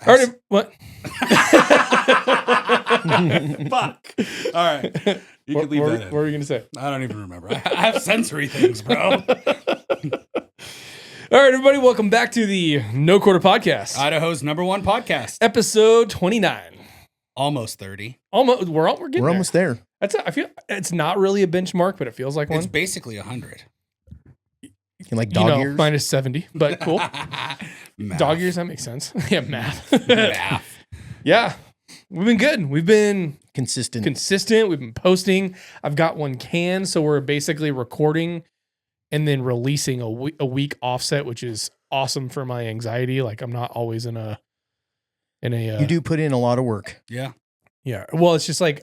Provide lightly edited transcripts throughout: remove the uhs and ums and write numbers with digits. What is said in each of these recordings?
All right, what? Fuck. All right. You can leave that in. What were you going to say? I don't even remember. I have sensory things, bro. All right, everybody, welcome back to the No Quarter Podcast. Idaho's #1 podcast. Episode 29. Almost 30. Almost, we're getting almost there. I feel it's not really a benchmark, but it feels like one. It's basically 100. Like dog years? Minus 70, but cool. Math. Dog years, that makes sense. Yeah, math. Math. Yeah, we've been good. We've been Consistent. We've been posting. I've got one canned, so we're basically recording and then releasing a week offset, which is awesome for my anxiety. Like I'm not always in a. You do put in a lot of work. Yeah. Yeah. Well, it's just like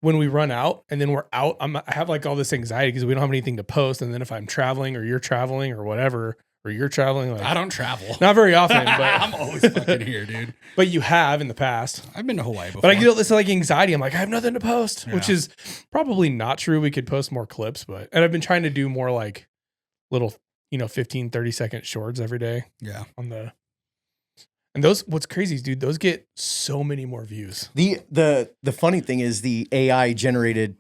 when we run out and then we're out, I have like all this anxiety because we don't have anything to post. And then if I'm traveling or you're traveling or whatever, or you're traveling, like I don't travel. not very often, but I'm always fucking here, dude. But you have in the past. I've been to Hawaii before. But I get all this like anxiety. I'm like, I have nothing to post, which Yeah. is probably not true. We could post more clips, and I've been trying to do more like little, 15, 30-second shorts every day Yeah. and those, what's crazy is, dude, those get so many more views. The funny thing is the AI generated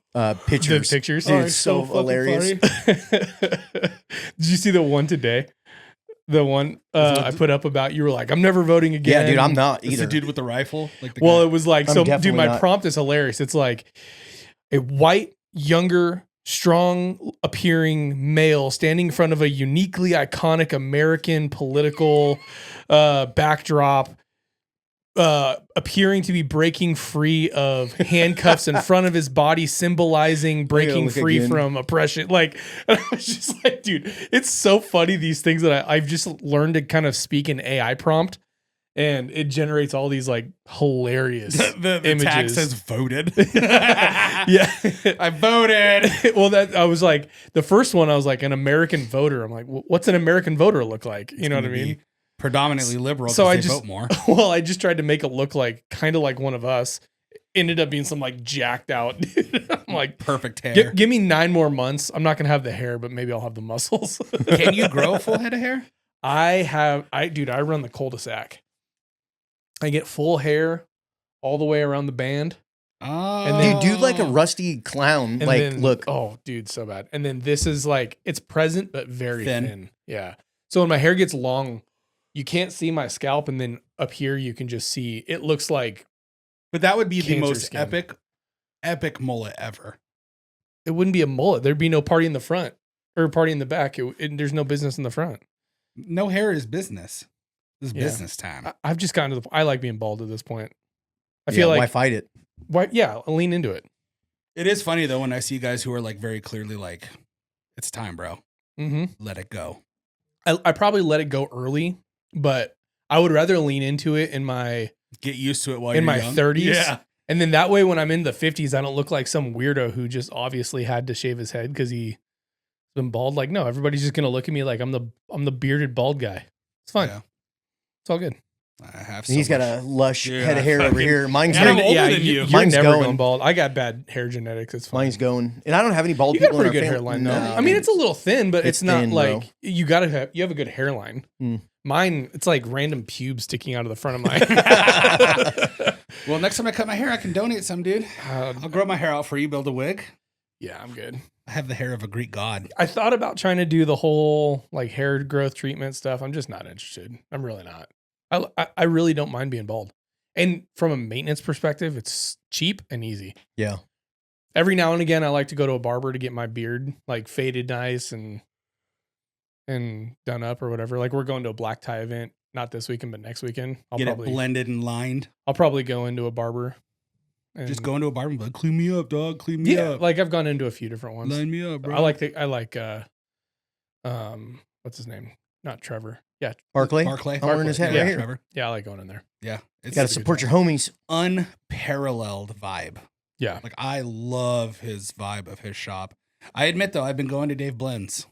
pictures. The pictures. Dude, it's so hilarious. Did you see the one today? The one I put up about, you were like, I'm never voting again. Yeah, dude, I'm not Is either. the dude with the rifle? Like the Well, guy? it was like, I'm so dude, definitely my not. prompt is hilarious. It's like a white, younger, strong appearing male standing in front of a uniquely iconic American political backdrop, appearing to be breaking free of handcuffs in front of his body, symbolizing breaking look free again. from oppression. Like, I was just like, dude, it's so funny, these things that I've just learned to kind of speak in AI prompt, and it generates all these like hilarious the images. tag says voted. Yeah. I voted. Well, I was like, the first one, I was like, an American voter. I'm like, what's an American voter look like? You know what I mean? Predominantly liberal, So so I they just vote more. Well, I just tried to make it look like kind of like one of us. Ended up being some like jacked out dude. I'm like, Perfect hair. give me 9 more months. I'm not gonna have the hair, but maybe I'll have the muscles. Can you grow a full head of hair? I run the cul-de-sac. I get full hair all the way around the band. Oh, And then- Dude, like a rusty clown. And Like, then, look. oh, dude, so bad. And then this is like, it's present, but very Thin. thin. Yeah. So when my hair gets long, you can't see my scalp. And then up here, you can just see, it looks like, but that would be the Cancer most skin. epic mullet ever. it wouldn't be a mullet. There'd be no party in the front or party in the back. There's no business in the front. No hair is business. This is Yeah. business time. I've just gotten to I like being bald at this point. I Yeah, feel why like, fight it? yeah, I'll lean into it. It is funny though when I see guys who are like very clearly like, it's time, bro. Mm-hmm. Let it go. I probably let it go early, but I would rather lean into it in my Get used to it while in you're my young. 30s. Yeah. And then that way, when I'm in the 50s, I don't look like some weirdo who just obviously had to shave his head because he's been bald. Like, no, everybody's just gonna look at me like I'm the bearded bald guy. It's fine. Yeah. It's all good. I have. He's got a lush Dude, head I of hair over fucking- here. Mine's And I'm going. older than you. You're Mine's never going. going bald. I got bad hair genetics. It's fine. Mine's going. And I don't have any bald You got a people in pretty our good family. hairline though. No, I mean, it's a little thin, but it's, It's not thin, like bro. you have a good hairline. Mm. Mine, it's like random pubes sticking out of the front of my. Well, next time I cut my hair, I can donate some, dude. I'll grow my hair out for you, build a wig. Yeah, I'm good. I have the hair of a Greek god. I thought about trying to do the whole like hair growth treatment stuff. I'm just not interested. I'm really not. I really don't mind being bald. And from a maintenance perspective, it's cheap and easy. Yeah. Every now and again, I like to go to a barber to get my beard like faded nice and done up or whatever. Like we're going to a black tie event, not this weekend, but next weekend. Get it blended and lined. I'll probably go into a barber. And Just go into a barber and be like, clean me up, dog. Clean me Yeah, up. like I've gone into a few different ones. Line me up, bro. I like what's his name? Not Trevor. Yeah. Barclay. Barclay. Wearing his hat Yeah. right here. Trevor. Yeah, I like going in there. Yeah. It's Got to a support good your homies. unparalleled vibe. Yeah. Like I love his vibe of his shop. I admit though, I've been going to Dave Blend's.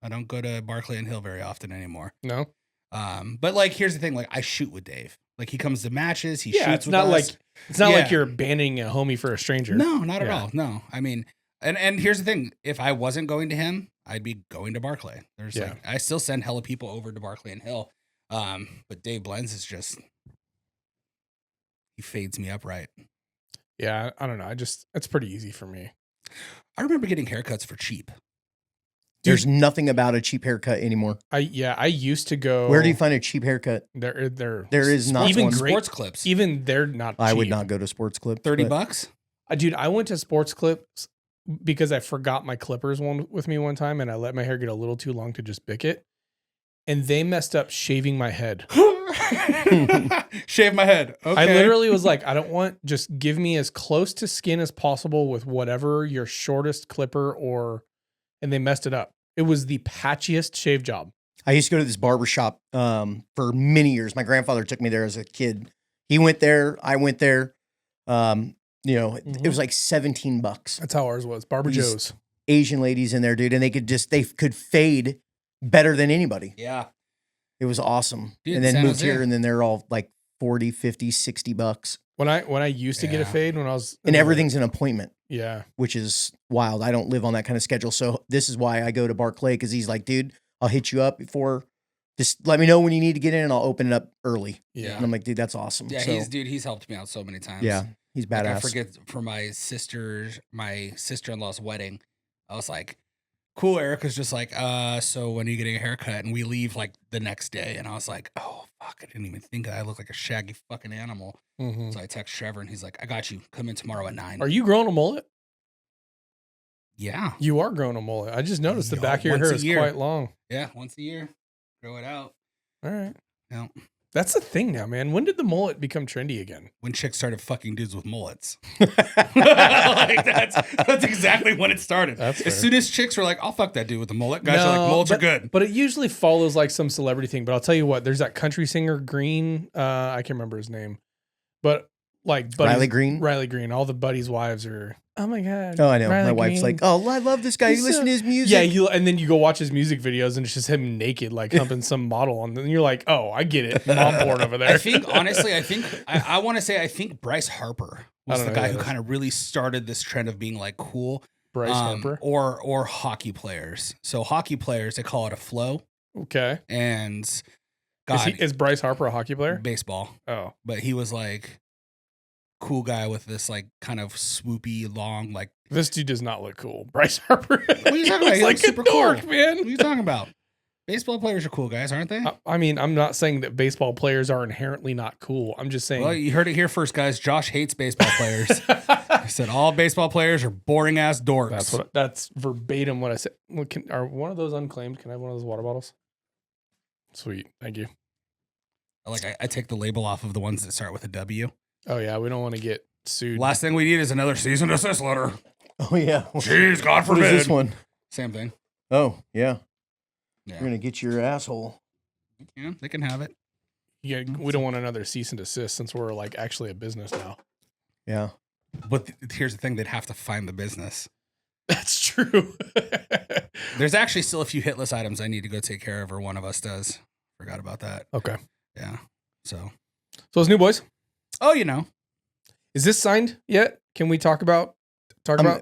I don't go to Barclay and Hill very often anymore. No. But like, here's the thing: like, I shoot with Dave. Like, he comes to matches. He Yeah, shoots it's with not us. like it's not like Yeah. you're abandoning a homie for a stranger. No, not at Yeah. all. No, I mean, and here's the thing: if I wasn't going to him, I'd be going to Barclay. There's Yeah. like, I still send hella people over to Barclay and Hill. But Dave Blends is just He fades me upright. Yeah, I don't know. It's pretty easy for me. I remember getting haircuts for cheap. There's nothing about a cheap haircut anymore. I used to go. Where do you find a cheap haircut? There is not even one. Sports Clips. Even they're not cheap. I would not go to Sports Clips. $30? Dude, I went to Sports Clips because I forgot my clippers with me one time, and I let my hair get a little too long to just bick it, and they messed up shaving my head. Shave my head. Okay. I literally was like, I don't want, just give me as close to skin as possible with whatever your shortest clipper and they messed it up. It was the patchiest shave job. I used to go to this barber shop for many years. My grandfather took me there as a kid. He went there. I went there. It was like $17. That's how ours was. Barber Joe's. Asian ladies in there, dude. And they could fade better than anybody. Yeah. It was awesome. Dude, and then San moved Jose. here and then they're all like 40, 50, $60. When I used to get a fade when I was And everything's an appointment. Yeah. Which is wild. I don't live on that kind of schedule. So this is why I go to Barclay, because he's like, dude, I'll hit you up before. Just let me know when you need to get in and I'll open it up early. Yeah. And I'm like, dude, that's awesome. Yeah, So, he's helped me out so many times. yeah, he's badass. Like, I forget for my sister-in-law's wedding, I was like, cool, Erica's just like, so when are you getting a haircut? And we leave like the next day. And I was like, oh, fuck, I didn't even think I look like a shaggy fucking animal. Mm-hmm. So I text Trevor and he's like, I got you. Come in tomorrow at 9. Are you growing a mullet? Yeah. You are growing a mullet. I just noticed the No, back of your once hair a is year. quite long. Yeah, once a year. Grow it out. All right. No. That's the thing now, man. When did the mullet become trendy again? When chicks started fucking dudes with mullets. Like that's exactly when it started. That's fair. As soon as chicks were like, I'll fuck that dude with the mullet. Guys are like, mullets are good. But it usually follows like some celebrity thing. But I'll tell you what, there's that country singer Green. I can't remember his name. But like Riley Green? Riley Green. All the buddies' wives are, oh my God. Oh, I know. Riley My wife's Green. like, oh, I love this guy. You He's listen so- to his music. Yeah, and then you go watch his music videos and it's just him naked, like humping some model on. And you're like, oh, I get it. Mom porn over there. I think, honestly, I want to say, I think Bryce Harper was I don't the know guy who who that is. kind of really started this trend of being like cool. Bryce Harper. Or hockey players. So hockey players, they call it a flow. Okay. And God, Is Bryce Harper a hockey player? baseball. Oh. But he was like cool guy with this like kind of swoopy long like. This dude does not look cool. Bryce Harper. What are you talking about? He like looks a super dork, cool. man. What are you talking about? Baseball players are cool guys, aren't they? I mean, I'm not saying that baseball players are inherently not cool. I'm just saying. Well, you heard it here first, guys. Josh hates baseball players. He said all baseball players are boring ass dorks. That's verbatim what I said. Are one of those unclaimed? Can I have one of those water bottles? Sweet, thank you. Like I take the label off of the ones that start with a W. Oh yeah, we don't want to get sued. Last thing we need is another cease and desist letter. Oh, yeah. Jeez, God What forbid. is this one? Same thing. Oh, yeah. Yeah. You're going to get your asshole. Yeah, they can have it. Yeah, we don't want another cease and desist since we're like actually a business now. Yeah. But here's the thing: they'd have to find the business. That's true. There's actually still a few hit list items I need to go take care of, or one of us does. Forgot about that. Okay. Yeah. So it's new, boys. Oh, you know. Is this signed yet? Can we talk about?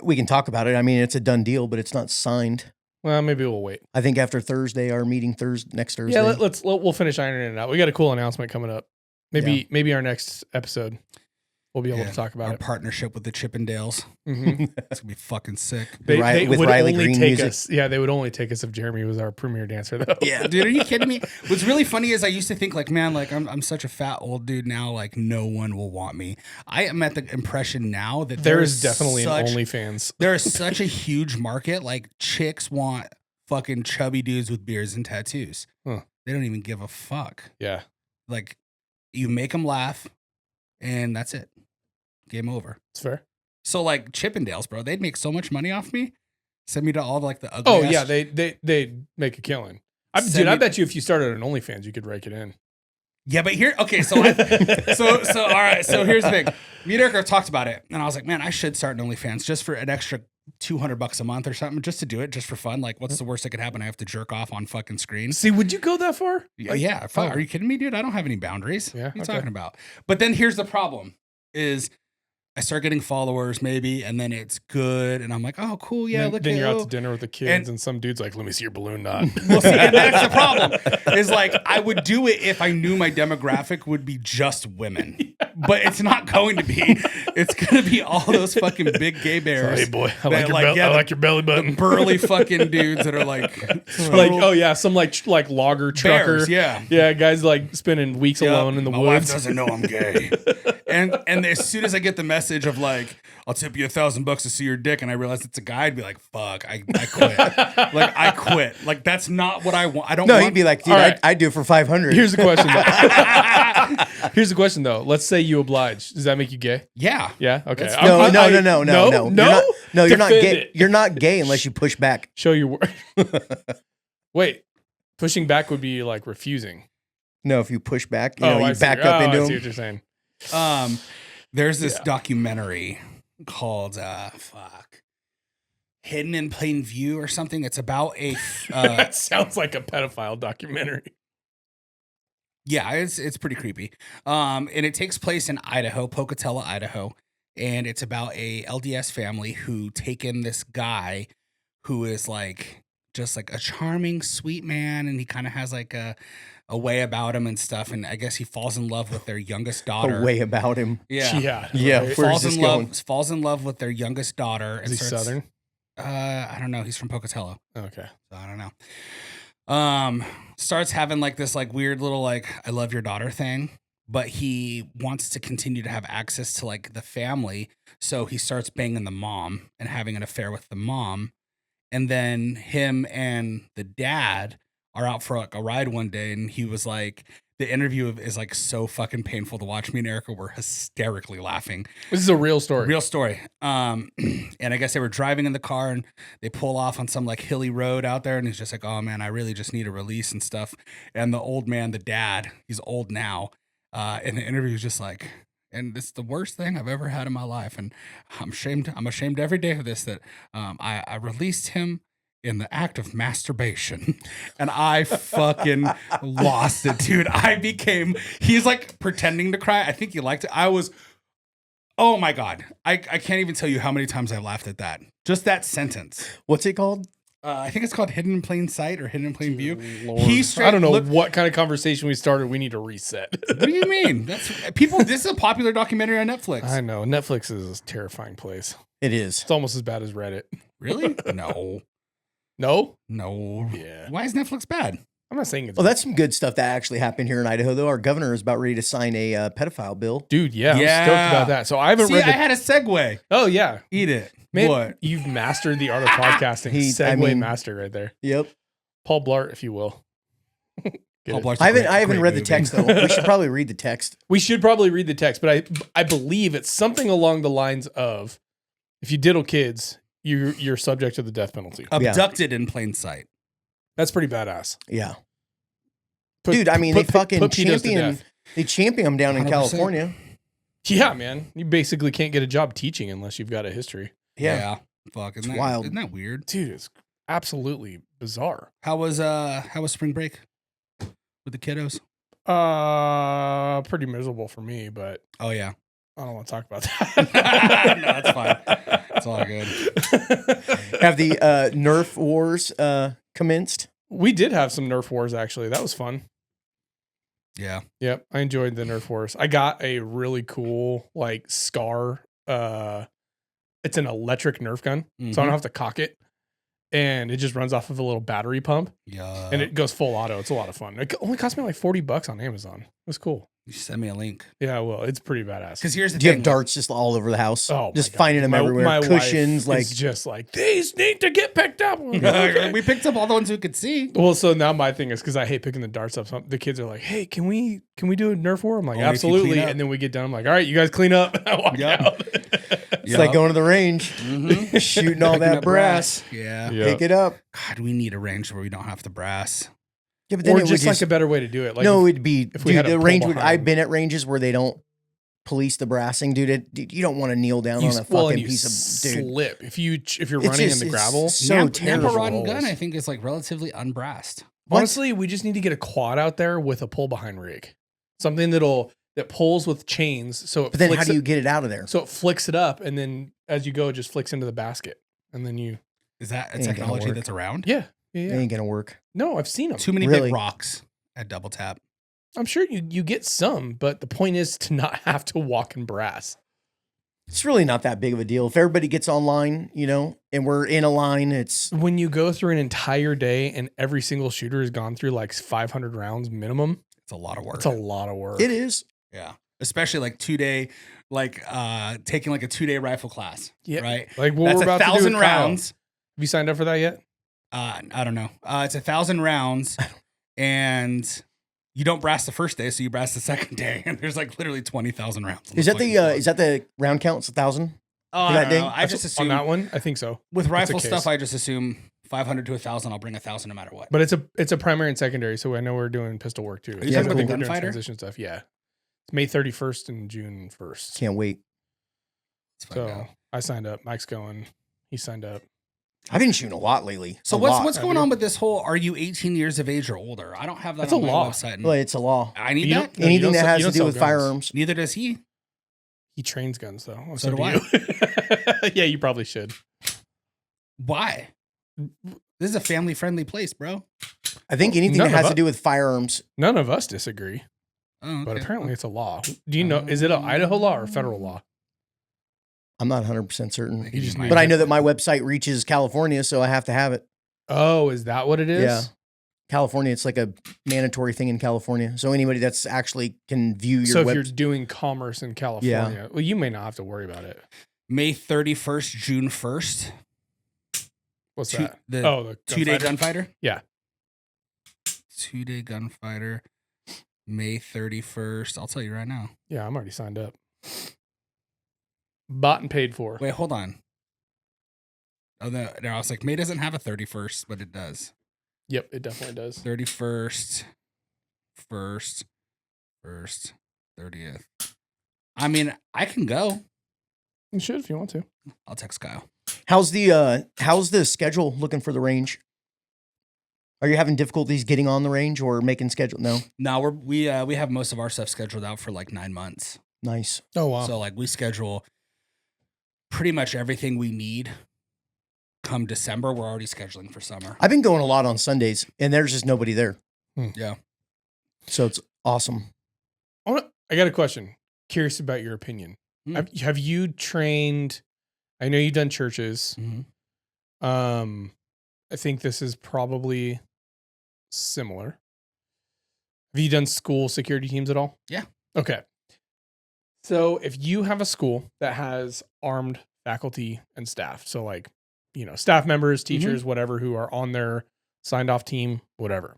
We can talk about it. I mean, it's a done deal, but it's not signed. Well, maybe we'll wait. I think after Thursday, our meeting next Thursday. Yeah, we'll finish ironing it out. We got a cool announcement coming up. Maybe our next episode we'll be able to talk about our it. partnership with the Chippendales. Mm-hmm. It's gonna be fucking sick. With Riley Green take music. us. Yeah, they would only take us if Jeremy was our premier dancer, though. Yeah, dude, are you kidding me? What's really funny is I used to think like, man, like I'm such a fat old dude now, like no one will want me. I am at the impression now that there is definitely an OnlyFans. There is such a huge market. Like chicks want fucking chubby dudes with beards and tattoos. Huh. They don't even give a fuck. Yeah, Like you make them laugh, and that's it. Game over. it's fair. So like Chippendales, bro, they'd make so much money off me. Send me to all like the ugly. Oh yeah, they make a killing. I bet you if you started an OnlyFans, you could rake it in. Yeah, but here, okay, so all right, so here's the thing. Me and Eric talked about it, and I was like, man, I should start an OnlyFans just for an extra $200 a month or something, just to do it, just for fun. Like, what's the worst that could happen? I have to jerk off on fucking screen. See, would you go that far? Yeah. Are you kidding me, dude? I don't have any boundaries. Yeah, What are you okay. talking about? But then here's the problem: is I start getting followers, maybe, and then it's good, and I'm like, oh, cool, yeah. Then you're out to dinner with the kids, and some dude's like, "Let me see your balloon knot." Well, see, and that's the problem. Is like I would do it if I knew my demographic would be just women. but it's not going to be. It's going to be all those fucking big gay bears. Hey boy, I that, like your belly the button. burly fucking dudes that are like, Like, oh yeah, some like logger trucker. bears, yeah. Yeah, guys like spending weeks Yep. alone in the My wife woods. doesn't know I'm gay. and as soon as I get the message of like, I'll tip you $1,000 to see your dick, and I realize it's a guy, I'd be like, fuck, I quit. Like, I quit. Like, that's not what I want. I don't No, want. he'd be like, dude, All right. I'd do it for 500. Here's the question. Though. Here's the question though. Let's say you oblige. Does that make you gay? yeah. Yeah. Okay. That's- no, I'm- no. No. You're not Defend gay. it. You're not gay unless you push back. Show your work. Wait, pushing back would be like refusing. No, if you push back, I you see. back up I into see him. what you're saying. There's this Yeah. documentary called Hidden in Plain View or something. It's about a That sounds like a pedophile documentary. yeah, it's pretty creepy. And it takes place in Idaho, Pocatello, Idaho, and it's about a LDS family who take in this guy who is like just like a charming, sweet man, and he kind of has like a way about him and stuff. And I guess he falls in love with their youngest daughter. A way about him. Yeah. Yeah. right? Where's this going? Falls in love with their youngest daughter. Is he Southern? I don't know. He's from Pocatello. Okay. So I don't know. Starts having like this like weird little like I love your daughter thing, but he wants to continue to have access to like the family. So he starts banging the mom and having an affair with the mom. And then him and the dad are out for like a ride one day, and he was like, the interview is like so fucking painful to watch. Me and Erica were hysterically laughing. This is a real story. Real story. And I guess they were driving in the car and they pull off on some like hilly road out there, and he's just like, oh man, I really just need a release and stuff. And the old man, the dad, he's old now. In the interview is just like, and it's the worst thing I've ever had in my life. And I'm ashamed every day of this, that I released him in the act of masturbation. And I fucking lost it, dude. He's like pretending to cry. I think he liked it. Oh my God. I can't even tell you how many times I laughed at that. Just that sentence. What's it called? I think it's called Hidden in Plain Sight or Hidden in Plain View. Lord. He straight I don't know looked- what kind of conversation we started. We need to reset. What do you mean? This is a popular documentary on Netflix. I know. Netflix is a terrifying place. It is. It's almost as bad as Reddit. Really? No. No? Yeah. Yeah. Why is Netflix bad? I'm not saying it's Well, that's some good stuff that actually happened here in Idaho, though. Our governor is about ready to sign a pedophile bill. Dude, yeah. I'm Yeah. stoked about that. So I haven't See, read I the had a segue. Oh yeah. Eat it. Man, What? you've mastered the art of podcasting. Segway master right there. Yep. Paul Blart, if you will. Get Paul it? Blart's a I haven't great read the movie. text though. We should probably read the text. We should probably read the text, but I believe it's something along the lines of, if you diddle kids, you're subject to the death penalty. Abducted in plain sight. That's pretty badass. Yeah. Put- Dude, I mean, put- they fucking put pedos to champion. death. They champion them down in 100%. California. Yeah, man. You basically can't get a job teaching unless you've got a history. Yeah. Fuck. It's wild. Isn't that weird? Dude, it's absolutely bizarre. How was spring break with the kiddos? Pretty miserable for me, but Oh yeah. I don't want to talk about No, that. that's fine. It's all good. Have the Nerf wars commenced? We did have some Nerf wars, actually. That was fun. Yeah. Yep, I enjoyed the Nerf wars. I got a really cool like Scar. It's an electric Nerf gun, so I don't have to cock it, and it just runs off of a little battery pump, Yeah. and it goes full auto. It's a lot of fun. It only cost me like $40 on Amazon. It was cool. You should send me a link. Yeah, well, it's pretty badass. Because here's the Do you thing. have darts just all over the house? Oh, just my God. finding them everywhere. My Cushions, wife like is just like, these need to get picked up. I'm like, okay. We picked up all the ones we could see. Well, so now my thing is, because I hate picking the darts up. So the kids are like, "Hey, can we do a Nerf war?" I'm like, Only if you "Absolutely." clean up. And then we get done. I'm like, "All right, you guys clean up." I walk Yep. out. it's like going to the range, shooting all Picking that up brass. Yeah. Yeah. Pick it up. God, we need a range where we don't have the brass. Yeah, but then Or it would just just like a better way to do it. Like no, if- it'd be if we dude. had a The pull range would. behind. I've been at ranges where they don't police the brassing, dude. You don't want to kneel down on a well, and fucking you piece of dude. slip if you're It's running just- in the it's gravel. so Nampa terrible. rod and gun, I think, is like relatively unbrassed. Honestly, we just need to get a quad out there with a pull behind rig, something that pulls with chains. So it But then flicks how do you it, get it out of there? so it flicks it up, and then as you go, it just flicks into the basket, and then you Is that a Ain't gonna technology work. that's around? yeah. It ain't gonna work. No, I've seen them. Too many Really? big rocks at double tap. I'm sure you get some, but the point is to not have to walk in brass. It's really not that big of a deal. If everybody gets online, and we're in a line, it's When you go through an entire day and every single shooter has gone through like 500 rounds minimum, It's a lot of work. it's a lot of work. it is. Yeah. Especially like 2-day, like taking like a 2-day rifle class. Yeah. Right. Like what That's we're about 1,000 to do with Kyle. rounds. Have you signed up for that yet? I don't know. It's 1,000 rounds and you don't brass the first day, so you brass the second day, and there's like literally 20,000 rounds. Is that the round count? It's 1,000. Oh, for I that don't day? know. I just assume on that one. I think so. with rifle case. stuff, I just assume 500 to 1,000. I'll bring 1,000 no matter what. But it's a primary and secondary, so I know we're doing pistol work too. Are you Yeah, talking about the cool. We're doing gunfighter? transition stuff. Yeah, it's May 31st and June 1st. Can't wait. Let's find So out. I signed up. Mike's going. He signed up. I've been shooting a lot lately. So A what's lot. what's going on with this whole? Are you 18 years of age or older? I don't have that That's on a my law. website. Well, it's a law. I need You that. don't- No, you Anything don't that sell- has you to don't do sell with guns. firearms. Neither does he. He trains guns though. So do you. Yeah, you probably should. Why? This is a family-friendly place, bro. I think anything None that of has us- to do with firearms. None of us disagree, Oh, but okay. apparently it's a law. Do you know? Is it an Idaho law or a federal law? I'm not 100% certain. You just Might need But I to- know that my website reaches California, so I have to have it. Oh, is that what it is? Yeah. California, it's like a mandatory thing in California. So anybody that's actually can view your So if web. you're doing commerce in California, well, you may not have to worry about it. May 31st, June 1st. What's Two- that? the Oh, the 2-day gunfighter? gunfighter? Yeah. 2-day gunfighter, May 31st. I'll tell you right now. Yeah, I'm already signed up. Bought and paid for. Wait, hold on. Oh, no, I was like, May doesn't have a 31st, but it does. Yep, it definitely does. 31st, 1st, 30th. I mean, I can go. You should if you want to. I'll text Kyle. How's the schedule looking for the range? Are you having difficulties getting on the range or making schedule? No. No, we have most of our stuff scheduled out for like 9 months. Nice. Oh wow. So like we schedule pretty much everything we need. Come December, we're already scheduling for summer. I've been going a lot on Sundays and there's just nobody there. Yeah. So it's awesome. I got a question. Curious about your opinion. Hmm. Have you trained? I know you've done churches. Mm-hmm. I think this is probably similar. Have you done school security teams at all? Yeah. Okay. So if you have a school that has armed faculty and staff, so like, staff members, teachers, whatever, who are on their signed off team, whatever,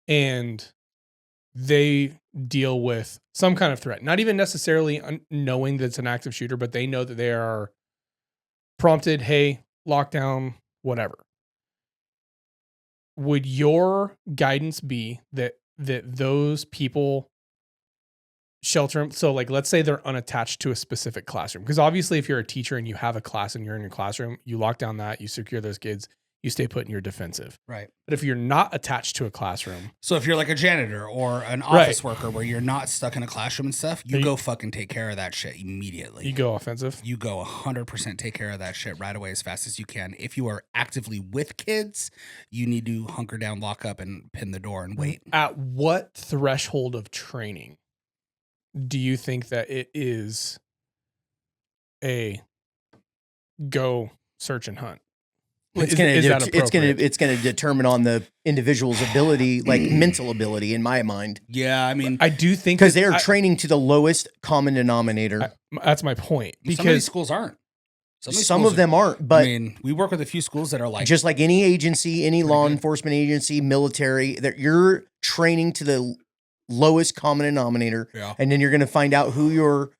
and they deal with some kind of threat, not even necessarily knowing that it's an active shooter, but they know that they are prompted, hey, lockdown, whatever. Would your guidance be that those people shelter? So like, let's say they're unattached to a specific classroom, because obviously if you're a teacher and you have a class and you're in your classroom, you lock down that, you secure those kids, you stay put in your defensive. Right. But if you're not attached to a classroom, So if you're like a janitor or an office worker where you're not stuck in a classroom and stuff, you go fucking take care of that shit immediately. you go offensive. You go 100% take care of that shit right away as fast as you can. If you are actively with kids, you need to hunker down, lock up, and pin the door and wait. At what threshold of training do you think that it is a go search and hunt? It's appropriate? gonna determine on the individual's ability, like mental ability, in my mind, Yeah, I mean, I do think because that they are training to the lowest common denominator. that's my point. some of these Because schools aren't. Some of them aren't, but I mean, we work with a few schools that are like, just like any agency, any law good. enforcement agency, military, that you're training to the lowest common denominator, yeah. and then you're going to find out who your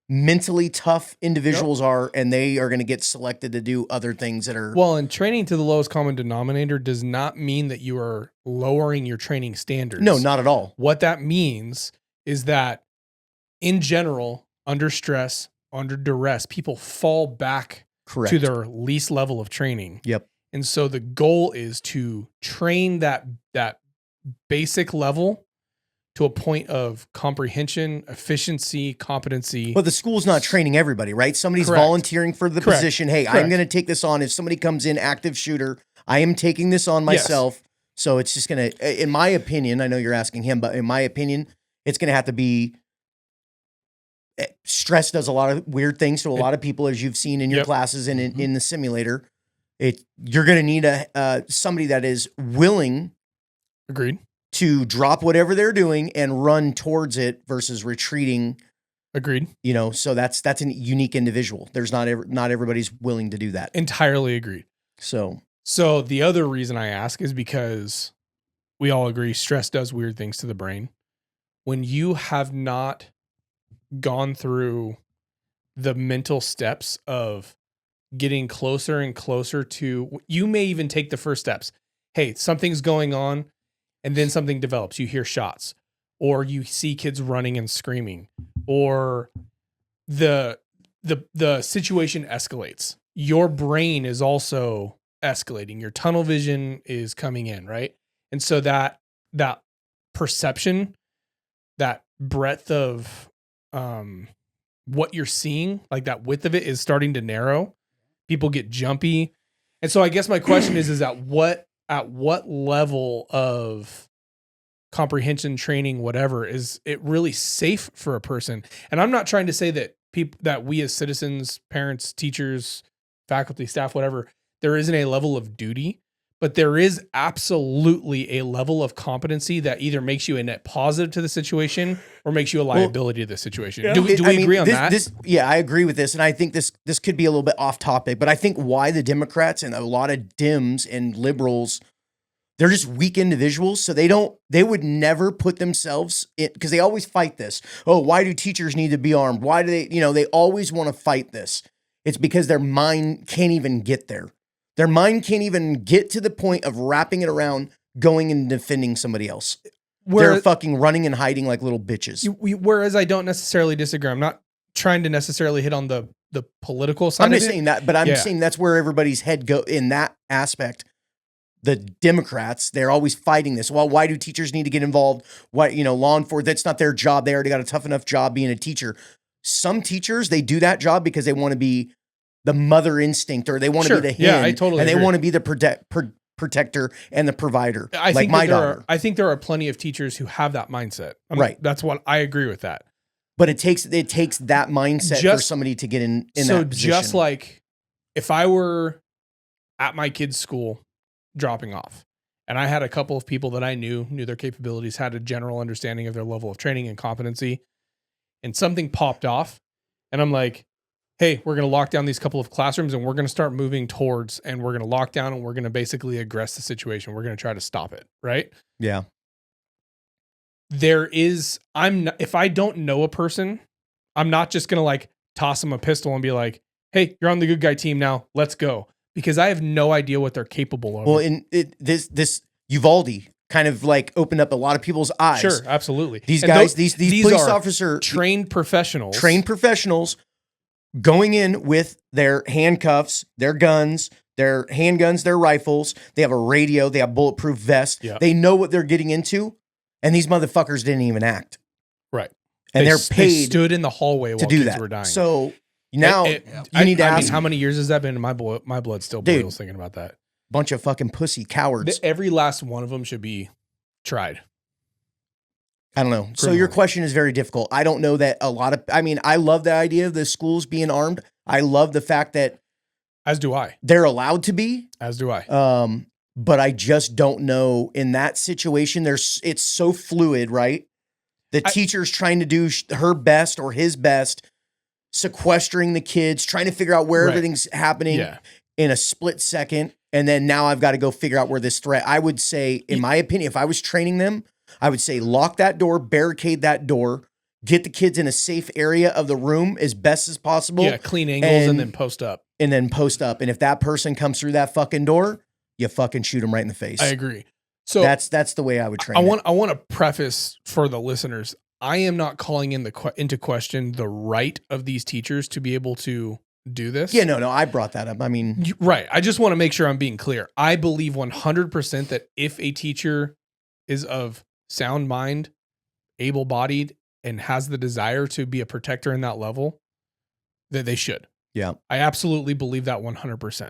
mentally tough individuals are, and they are going to get selected to do other things that are. well, and training to the lowest common denominator does not mean that you are lowering your training standards. No, not at all. What that means is that in general, under stress, under duress, people fall back Correct. to their least level of training. Yep. And so the goal is to train that basic level to a point of comprehension, efficiency, competency. But the school's not training everybody, right? Somebody's Correct. volunteering for the Correct. position. Hey, Correct. I'm going to take this on. If somebody comes in active shooter, I am taking this on myself So it's just going to, in my opinion, I know you're asking him, but in my opinion, it's going to have to be, stress does a lot of weird things to a lot of people, as you've seen in your classes and in the simulator. You're going to need somebody that is willing, agreed, to drop whatever they're doing and run towards it versus retreating. Agreed. You know, so that's a unique individual. There's not everybody's willing to do that. Entirely agreed. So the other reason I ask is because we all agree stress does weird things to the brain. When you have not gone through the mental steps of getting closer and closer to, you may even take the first steps. Hey, something's going on, and then something develops. You hear shots, or you see kids running and screaming, or the situation escalates. Your brain is also escalating. Your tunnel vision is coming in, right? And so that perception, that breadth of what you're seeing, like that width of it is starting to narrow. People get jumpy. And so I guess my question is at what level of comprehension, training, whatever, is it really safe for a person? And I'm not trying to say that that we as citizens, parents, teachers, faculty, staff, whatever, there isn't a level of duty, but there is absolutely a level of competency that either makes you a net positive to the situation or makes you a liability to the situation. Yeah. Do we agree on that? Yeah, I agree with this. And I think this could be a little bit off topic, but I think why the Democrats and a lot of Dems and liberals, they're just weak individuals. So they would never put themselves in, because they always fight this. Oh, why do teachers need to be armed? Why do they always want to fight this. It's because their mind can't even get there. Their mind can't even get to the point of wrapping it around going and defending somebody else. They're fucking running and hiding like little bitches. Whereas I don't necessarily disagree. I'm not trying to necessarily hit on the political side. I'm just saying that, but I'm saying that's where everybody's head go in that aspect. The Democrats, they're always fighting this. Well, why do teachers need to get involved? Why, law enforcement, that's not their job. They already got a tough enough job being a teacher. Some teachers, they do that job because they want to be the mother instinct, or they want to be the hen. Yeah, I totally and they agree. want to be the protector and the provider. I like think my daughter. I think there are plenty of teachers who have that mindset. Right. That's what I agree with that. But it takes that mindset for somebody to get in that position. Just like if I were at my kid's school dropping off, and I had a couple of people that I knew their capabilities, had a general understanding of their level of training and competency, and something popped off, and I'm like, hey, we're going to lock down these couple of classrooms and we're going to start moving towards, and we're going to lock down and we're going to basically aggress the situation. We're going to try to stop it. Right. Yeah. If I don't know a person, I'm not just going to like toss them a pistol and be like, hey, you're on the good guy team now. Let's go. Because I have no idea what they're capable of. Well, this Uvalde kind of like opened up a lot of people's eyes. Sure. Absolutely. These guys, these police officers, trained professionals going in with their handcuffs, their guns, their handguns, their rifles. They have a radio. They have bulletproof vests. Yep. They know what they're getting into. And these motherfuckers didn't even act. Right. And they're paid. They stood in the hallway while kids were dying. So now you need to ask. How many years has that been? My blood still boils thinking about that. Bunch of fucking pussy cowards. Every last one of them should be tried. I don't know. So your question is very difficult. I don't know that a lot of, I love the idea of the schools being armed. I love the fact that, as do I, they're allowed to be. As do I. But I just don't know in that situation. It's so fluid, right? The teacher's trying to do her best or his best, sequestering the kids, trying to figure out where everything's happening in a split second. And then now I've got to go figure out where this threat. I would say, in my opinion, if I was training them, I would say lock that door, barricade that door, get the kids in a safe area of the room as best as possible. Yeah, clean angles and then post up. And if that person comes through that fucking door, you fucking shoot them right in the face. I agree. So that's the way I would train. I want to preface for the listeners. I am not calling into question the right of these teachers to be able to do this. Yeah, no, I brought that up. Right. I just want to make sure I'm being clear. I believe 100% that if a teacher is of sound mind, able-bodied, and has the desire to be a protector in that level, that they should. Yeah. I absolutely believe that 100%.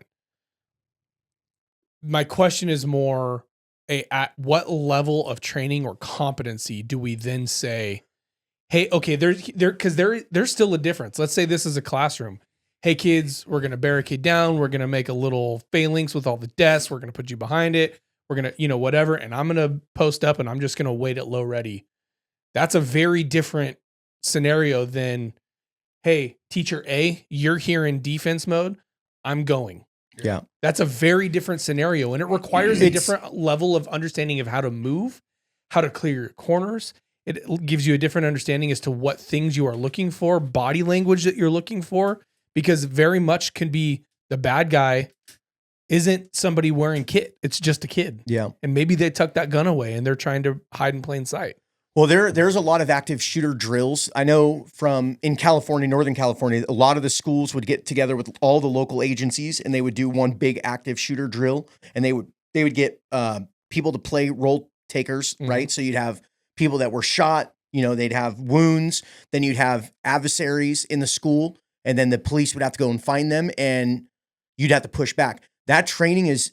My question is more, at what level of training or competency do we then say, hey, okay, there's still a difference. Let's say this is a classroom. Hey kids, we're going to barricade down. We're going to make a little phalanx with all the desks. We're going to put you behind it. We're going to, whatever. And I'm going to post up and I'm just going to wait at low ready. That's a very different scenario than, hey, teacher A, you're here in defense mode. I'm going. Yeah. That's a very different scenario. And it requires a different level of understanding of how to move, how to clear your corners. It gives you a different understanding as to what things you are looking for, body language that you're looking for, because very much can be the bad guy isn't somebody wearing kit. It's just a kid. Yeah. And maybe they tuck that gun away and they're trying to hide in plain sight. Well, there's a lot of active shooter drills. I know in California, Northern California, a lot of the schools would get together with all the local agencies and they would do one big active shooter drill, and they would get people to play role takers, right? So you'd have people that were shot, they'd have wounds, then you'd have adversaries in the school, and then the police would have to go and find them and you'd have to push back. That training is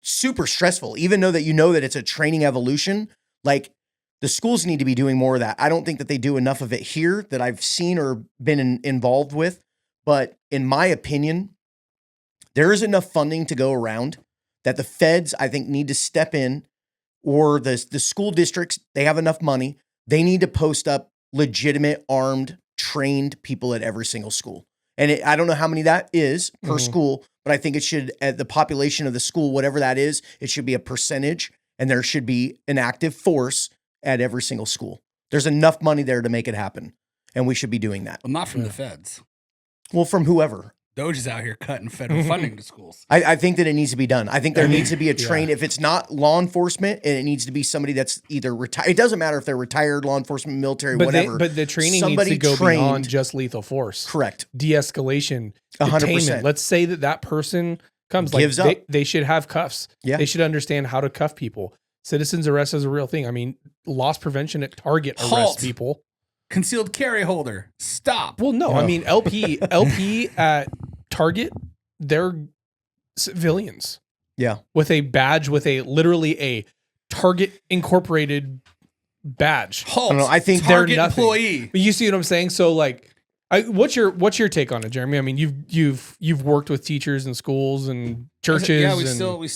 super stressful, even though that that it's a training evolution. Like, the schools need to be doing more of that. I don't think that they do enough of it here that I've seen or been involved with. But in my opinion, there is enough funding to go around that the feds, I think, need to step in, or the school districts, they have enough money. They need to post up legitimate, armed, trained people at every single school. And I don't know how many that is per school, but I think it should, at the population of the school, whatever that is, it should be a percentage, and there should be an active force at every single school. There's enough money there to make it happen, and we should be doing that. Well, not from the feds. Well, from whoever. Doge is out here cutting federal funding to schools. I think that it needs to be done. I think there needs to be a train. If it's not law enforcement, and it needs to be somebody that's either retired. It doesn't matter if they're retired, law enforcement, military, whatever. But the training needs to go beyond just lethal force. Correct. De-escalation. 100%. Let's say that person comes, gives up. They should have cuffs. Yeah. They should understand how to cuff people. Citizens arrest is a real thing. I mean, loss prevention at Target arrests people. Concealed carry holder. Stop. Well, no, I mean, LP at Target, they're civilians. Yeah. With a badge, literally a Target Incorporated badge. Halt. I don't know. I think Target they're nothing. employee. But you see what I'm saying? So what's your take on it, Jeremy? I mean, you've worked with teachers in schools and churches.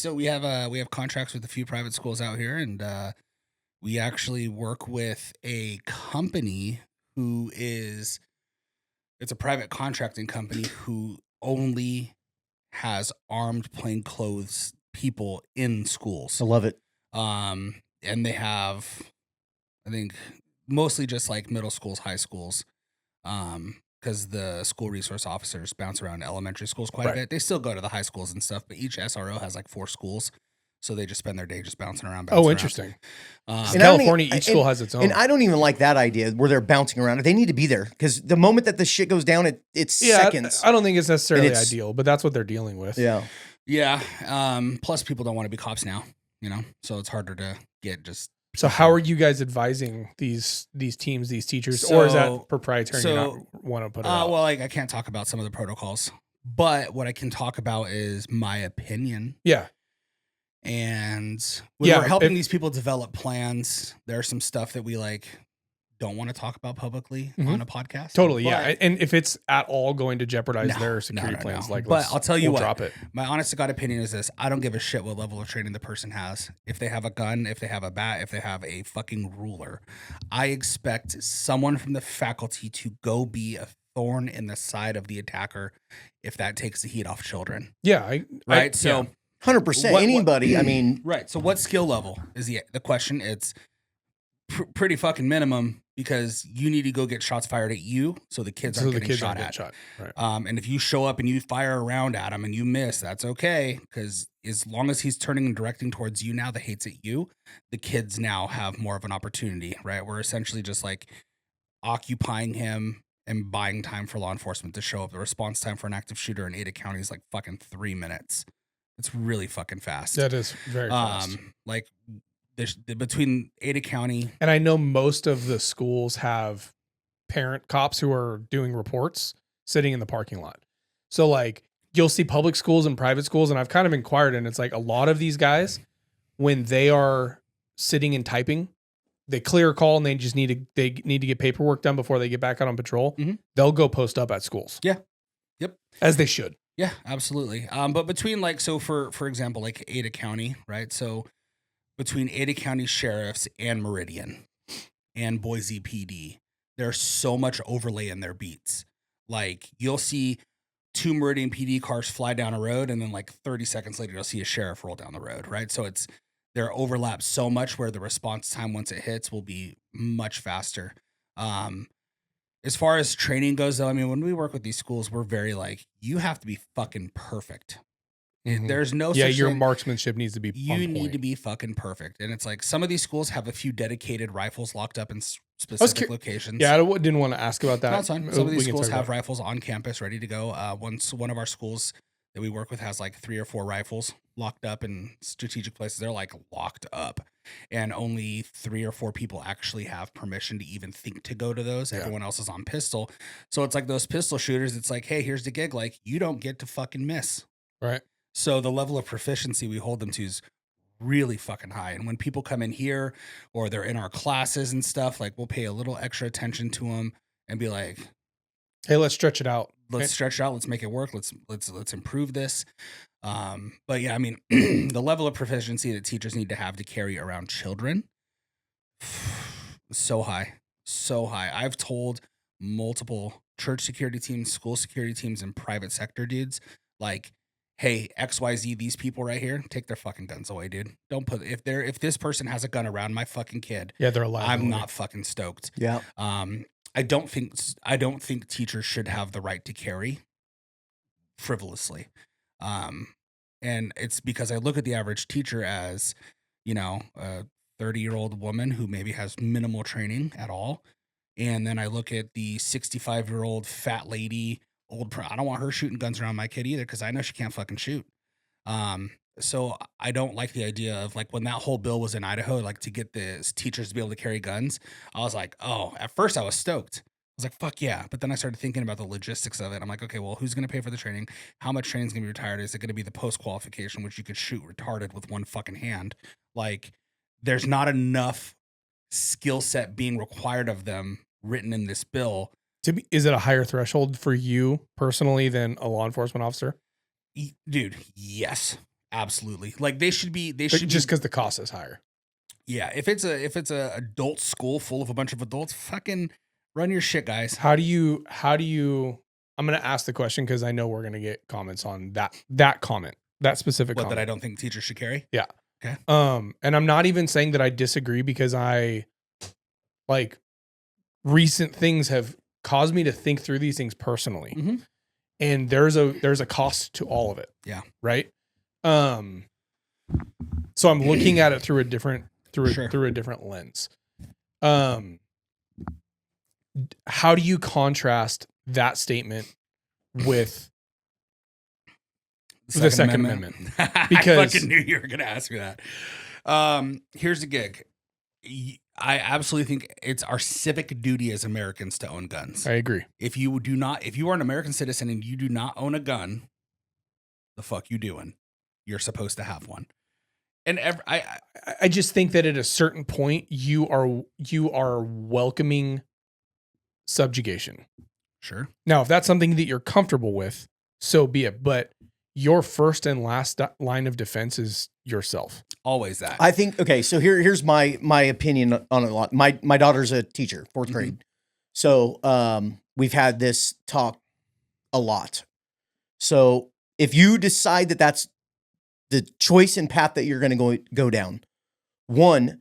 Yeah, we have contracts with a few private schools out here, and we actually work with a company it's a private contracting company who only has armed plainclothes people in schools. I love it. And they have, I think, mostly just like middle schools, high schools. Because the school resource officers bounce around elementary schools quite a bit. They still go to the high schools and stuff, but each SRO has like 4 schools. So they just spend their day just bouncing around. Interesting. In California, each school has its own. And I don't even like that idea where they're bouncing around. They need to be there, because the moment that the shit goes down, it's seconds. I don't think it's necessarily ideal, but that's what they're dealing with. Yeah. Yeah. Plus, people don't want to be cops now, so it's harder to get just. So how are you guys advising these teams, these teachers, or is that proprietary? You not want to put it out? Well, I can't talk about some of the protocols, but what I can talk about is my opinion. Yeah. And when we're helping these people develop plans, there's some stuff that we don't want to talk about publicly on a podcast. Totally, yeah. And if it's at all going to jeopardize their security plans, I'll tell you what, drop it. My honest to God opinion is this: I don't give a shit what level of training the person has. If they have a gun, if they have a bat, if they have a fucking ruler, I expect someone from the faculty to go be a thorn in the side of the attacker if that takes the heat off children. Yeah, right. So. 100%. Anybody, I mean. Right. So what skill level is the question? It's pretty fucking minimum, because you need to go get shots fired at you so the kids aren't getting shot at. Right. And if you show up and you fire a round at him and you miss, that's okay, because as long as he's turning and directing towards you now, the hate's at you, the kids now have more of an opportunity, right? We're essentially just occupying him and buying time for law enforcement to show up. The response time for an active shooter in Ada County is fucking 3 minutes. It's really fucking fast. That is very fast. Between Ada County. And I know most of the schools have parent cops who are doing reports sitting in the parking lot. So you'll see public schools and private schools, and I've kind of inquired, and it's like a lot of these guys, when they are sitting and typing, they clear a call and they need to get paperwork done before they get back out on patrol. They'll go post up at schools. Yeah. Yep. As they should. Yeah, absolutely. But between like, so for example, like Ada County, right? So between Ada County sheriffs and Meridian and Boise PD, there's so much overlay in their beats. Like you'll see 2 Meridian PD cars fly down a road, and then like 30 seconds later, you'll see a sheriff roll down the road, right? So there overlaps so much where the response time once it hits will be much faster. As far as training goes, though, I mean, when we work with these schools, we're very like, you have to be fucking perfect. There's no such your thing. Marksmanship needs to be You need to be fucking perfect. And it's like some of these schools have a few dedicated rifles locked up in specific locations. Yeah, I didn't want to ask about that. That's fine. Some of these schools have rifles on campus ready to go. One of our schools that we work with has like 3 or 4 rifles locked up in strategic places. They're like locked up, and only 3 or 4 people actually have permission to even think to go to those. Yeah. Everyone else is on pistol. So it's like those pistol shooters. It's like, hey, here's the gig. Like you don't get to fucking miss. Right. So the level of proficiency we hold them to is really fucking high. And when people come in here or they're in our classes and stuff, like we'll pay a little extra attention to them and be like, hey, let's stretch it out. Let's stretch it out. Let's make it work. Let's improve this. But yeah, I mean, the level of proficiency that teachers need to have to carry around children, so high. I've told multiple church security teams, school security teams, and private sector dudes, like, hey, XYZ, these people right here, take their fucking guns away, dude. Don't put, if this person has a gun around my fucking kid, yeah, they're alive. I'm not fucking stoked. Yeah. I don't think teachers should have the right to carry frivolously. And it's because I look at the average teacher as, you know, a 30-year-old woman who maybe has minimal training at all. And then I look at the 65-year-old fat lady, I don't want her shooting guns around my kid either, because I know she can't fucking shoot. So I don't like the idea of like when that whole bill was in Idaho, like to get the teachers to be able to carry guns. I was like, oh, at first I was stoked. I was like, fuck yeah. But then I started thinking about the logistics of it. I'm like, okay, well, who's going to pay for the training? How much training is going to be retired? Is it going to be the post qualification, which you could shoot retarded with one fucking hand? Like there's not enough skill set being required of them written in this bill. Is it a higher threshold for you personally than a law enforcement officer? Dude, yes, absolutely. Like they should just because the cost is higher. Yeah, if it's a adult school full of a bunch of adults, fucking run your shit, guys. How do you I'm going to ask the question because I know we're going to get comments on that comment, that specific comment. That I don't think teachers should carry? Yeah. Okay. And I'm not even saying that I disagree, because recent things have caused me to think through these things personally. Mm-hmm. And there's a cost to all of it. Yeah. Right. So I'm looking at it through a different lens. How do you contrast that statement with the Second Amendment? Because I fucking knew you were going to ask me that. Here's the gig. I absolutely think it's our civic duty as Americans to own guns. I agree. If you are an American citizen and you do not own a gun, the fuck you doing? You're supposed to have one. And I just think that at a certain point you are welcoming subjugation. Sure. Now, if that's something that you're comfortable with, so be it. But your first and last line of defense is yourself. Always that. I think, okay, so here's my opinion on it a lot. My daughter's a teacher, 4th grade. So we've had this talk a lot. So if you decide that that's the choice and path that you're going to go down, one,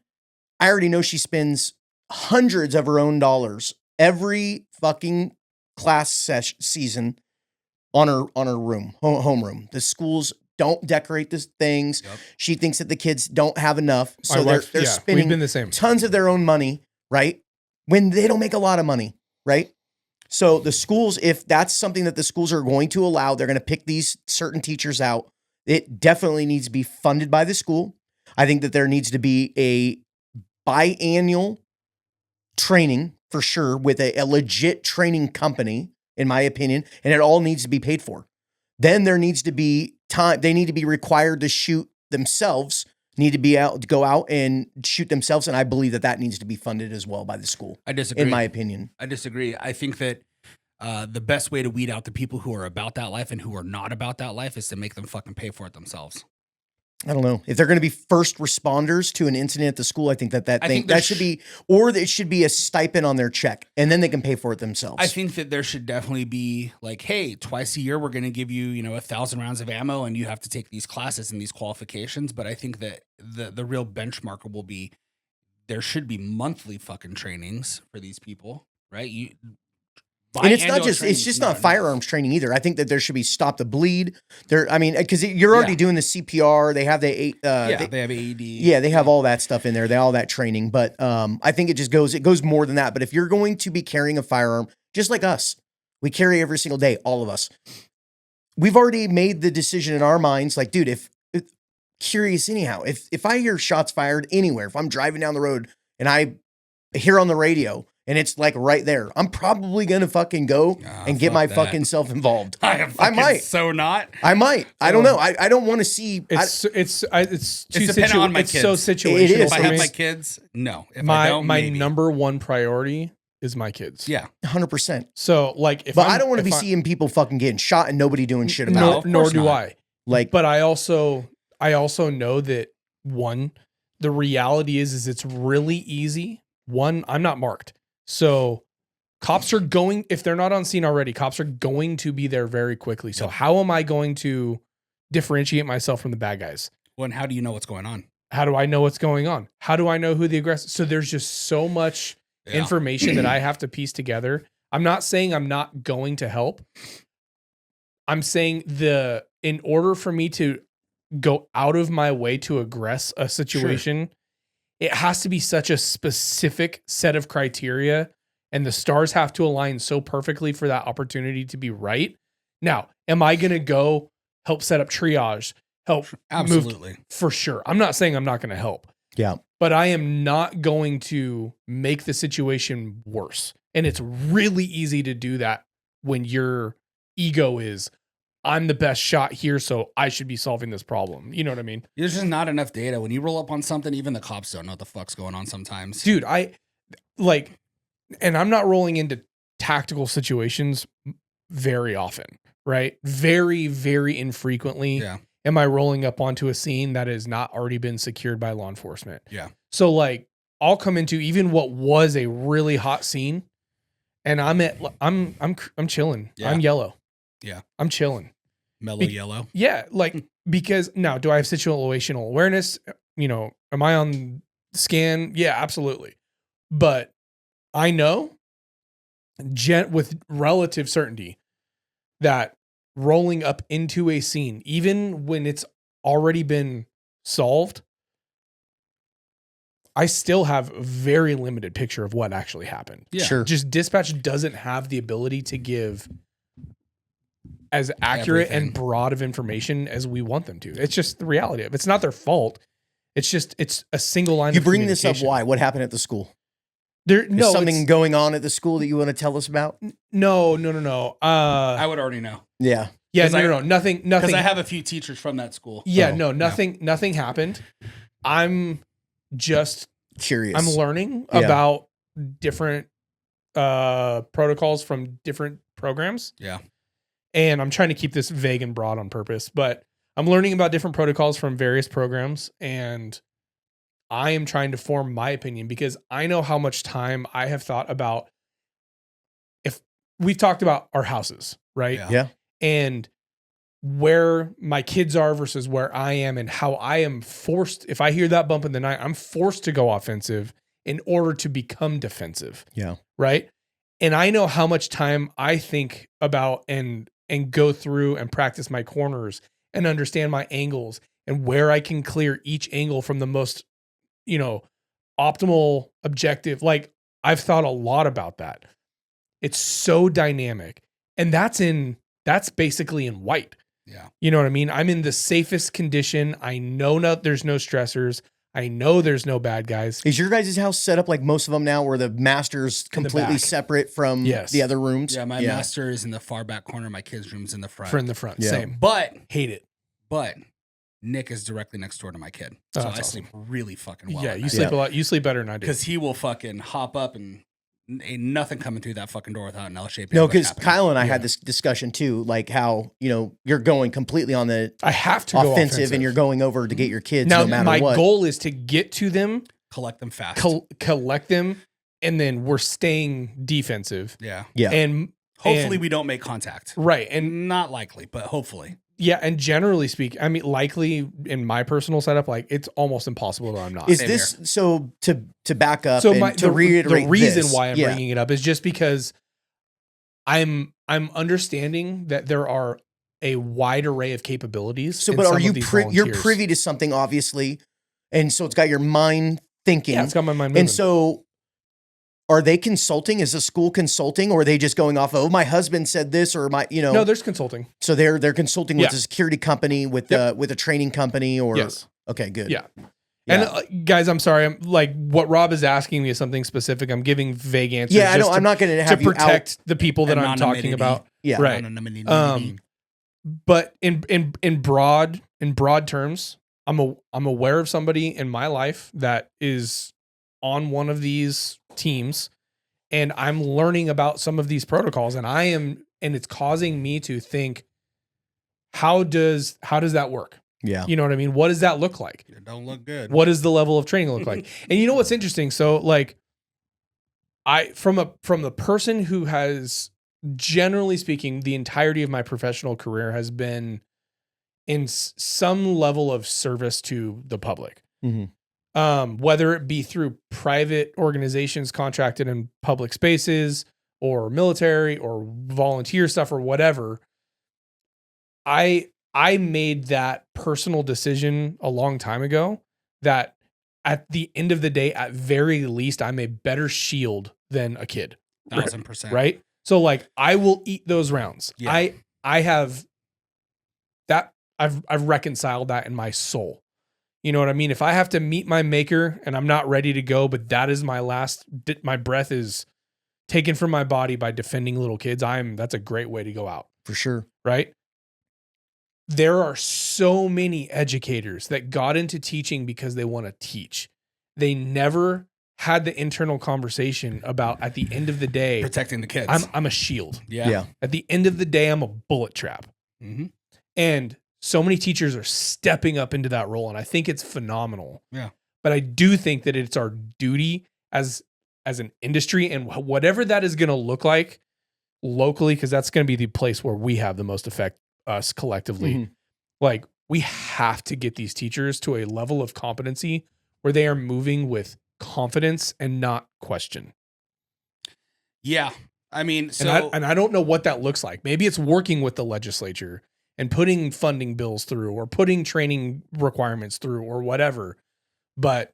I already know she spends hundreds of her own dollars every fucking class season on her home room. The schools don't decorate these things. Yep. She thinks that the kids don't have enough. So they're spending tons of their own money, right? When they don't make a lot of money, right? So the schools, if that's something that the schools are going to allow, they're going to pick these certain teachers out. It definitely needs to be funded by the school. I think that there needs to be a biannual training for sure with a legit training company, in my opinion, and it all needs to be paid for. then there needs to be time. They need to be required to shoot themselves, need to be out, go out and shoot themselves. And I believe that needs to be funded as well by the school. I disagree. In my opinion. I disagree. I think that the best way to weed out the people who are about that life and who are not about that life is to make them fucking pay for it themselves. I don't know if they're going to be first responders to an incident at the school. I think that should be, or it should be a stipend on their check, and then they can pay for it themselves. I think that there should definitely be like, hey, twice a year we're going to give you, 1,000 rounds of ammo, and you have to take these classes and these qualifications. But I think that the real benchmark will be there should be monthly fucking trainings for these people, right? And it's just not firearms training either. I think that there should be stop the bleed. Because you're already doing the CPR. They have they have AED. Yeah, they have all that stuff in there. All that training. But I think it goes more than that. But if you're going to be carrying a firearm, just like us, we carry every single day, all of us. We've already made the decision in our minds, like, dude, if I hear shots fired anywhere, if I'm driving down the road and I hear on the radio, and it's like right there, I'm probably going to fucking go and get my fucking self involved. I might. So not. I might. I don't know. I don't want to see. It's dependent on my kids. So situational. It is. If I have my kids, no. If my I don't, my maybe. number one priority is my kids. Yeah. 100%. So like, I don't want to be seeing people fucking getting shot and nobody doing shit about it. Nor do I. Like, but I also know that the reality is it's really easy. I'm not marked. So cops are going, if they're not on scene already, cops are going to be there very quickly. So how am I going to differentiate myself from the bad guys? Well, and how do you know what's going on? How do I know what's going on? How do I know who the aggressor? So there's just so much information that I have to piece together. I'm not saying I'm not going to help. I'm saying in order for me to go out of my way to aggress a situation, it has to be such a specific set of criteria, and the stars have to align so perfectly for that opportunity to be right. Now, am I going to go help set up triage, help Absolutely. move? For sure. I'm not saying I'm not going to help. Yeah. But I am not going to make the situation worse. And it's really easy to do that when your ego is, I'm the best shot here, so I should be solving this problem. You know what I mean? There's just not enough data. When you roll up on something, even the cops don't know what the fuck's going on sometimes. Dude, and I'm not rolling into tactical situations very often, right? Very, very infrequently am I rolling up onto a scene that has not already been secured by law enforcement. Yeah. So like, I'll come into even what was a really hot scene, and I'm chilling. Yeah. I'm yellow. Yeah. I'm chilling. Mellow yellow. Yeah, like because now, do I have situational awareness? Am I on scan? Yeah, absolutely. But I know with relative certainty that rolling up into a scene, even when it's already been solved, I still have a very limited picture of what actually happened. Yeah. Sure. Just dispatch doesn't have the ability to give as accurate and broad of information as we want them to. It's just the reality of it. It's not their fault. It's a single line. You bring this up. Why? What happened at the school? Is something going on at the school that you want to tell us about? No. I would already know. Yeah. Yeah. No. Nothing. Because I have a few teachers from that school. Yeah. Nothing happened. I'm just curious. I'm learning about different protocols from different programs. Yeah. And I'm trying to keep this vague and broad on purpose, but I'm learning about different protocols from various programs, and I am trying to form my opinion because I know how much time I have thought about. If we've talked about our houses, right? Yeah. And where my kids are versus where I am, and how I am forced, if I hear that bump in the night, I'm forced to go offensive in order to become defensive. Yeah. Right. And I know how much time I think about and go through and practice my corners and understand my angles and where I can clear each angle from the most, optimal objective. Like, I've thought a lot about that. It's so dynamic. And that's basically in white. Yeah. You know what I mean? I'm in the safest condition. I know there's no stressors. I know there's no bad guys. Is your guys' house set up like most of them now, where the master's completely back. separate from the other rooms? Yeah, my master is in the far back corner. My kids' room's in the front. For in the front, Yeah. same. But Hate it. Nick is directly next door to my kid, Oh, so that's I awesome. sleep really fucking well. Yeah, at you night. sleep a lot. You sleep better than I do. Because he will fucking hop up and ain't nothing coming through that fucking door without an L shape. No, because Kyle and I had this discussion too, like how, you're going completely on the I have to go offensive and you're going over to get your kids now. no matter My what. goal is to get to them, collect them fast. collect them, and then we're staying defensive. Yeah. And Hopefully we don't make contact. Right. And Not likely, but hopefully. yeah, and generally speaking, I mean, likely in my personal setup, like it's almost impossible that I'm not. Is Same this so to back up So and to reiterate the reason this, why I'm bringing it up is just because I'm understanding that there are a wide array of capabilities. So, in but some are of you these you're volunteers. privy to something, obviously, and so it's got your mind thinking. Yeah, it's got my mind moving. And so, are they consulting? Is the school consulting, or are they just going off? Oh, my husband said this, or no, there's consulting. So they're consulting with Yeah. a security company, with a training company, or Yes. Okay, good. Yeah. And guys, I'm sorry. I'm like what Rob is asking me is something specific. I'm giving vague answers. Yeah, I just know. I'm not going to to have you protect the people that I'm Anonymity. talking about. Yeah. Right. But in broad terms, I'm aware of somebody in my life that is on one of these teams, and I'm learning about some of these protocols, and it's causing me to think, how does that work? Yeah. You know what I mean? What does that look like? It don't look good. What does the level of training look like? And you know what's interesting? So like from the person who has, generally speaking, the entirety of my professional career has been in some level of service to the public. Mhm. Whether it be through private organizations contracted in public spaces or military or volunteer stuff or whatever. I made that personal decision a long time ago that at the end of the day, at very least, I'm a better shield than a kid. 1000%. Right? So like I will eat those rounds. Yeah. I have that I've reconciled that in my soul. You know what I mean? If I have to meet my maker and I'm not ready to go, but that is my breath is taken from my body by defending little kids, that's a great way to go out. For sure. Right? There are so many educators that got into teaching because they want to teach. They never had the internal conversation about, at the end of the day, Protecting the kids. I'm a shield. Yeah. At the end of the day, I'm a bullet trap. Mm-hmm. And so many teachers are stepping up into that role, and I think it's phenomenal. Yeah. But I do think that it's our duty as an industry, and whatever that is going to look like locally, because that's going to be the place where we have the most effect, us collectively. Mhm. Like, we have to get these teachers to a level of competency where they are moving with confidence and not question. Yeah. I mean, so And I don't know what that looks like. Maybe it's working with the legislature and putting funding bills through, or putting training requirements through, or whatever. But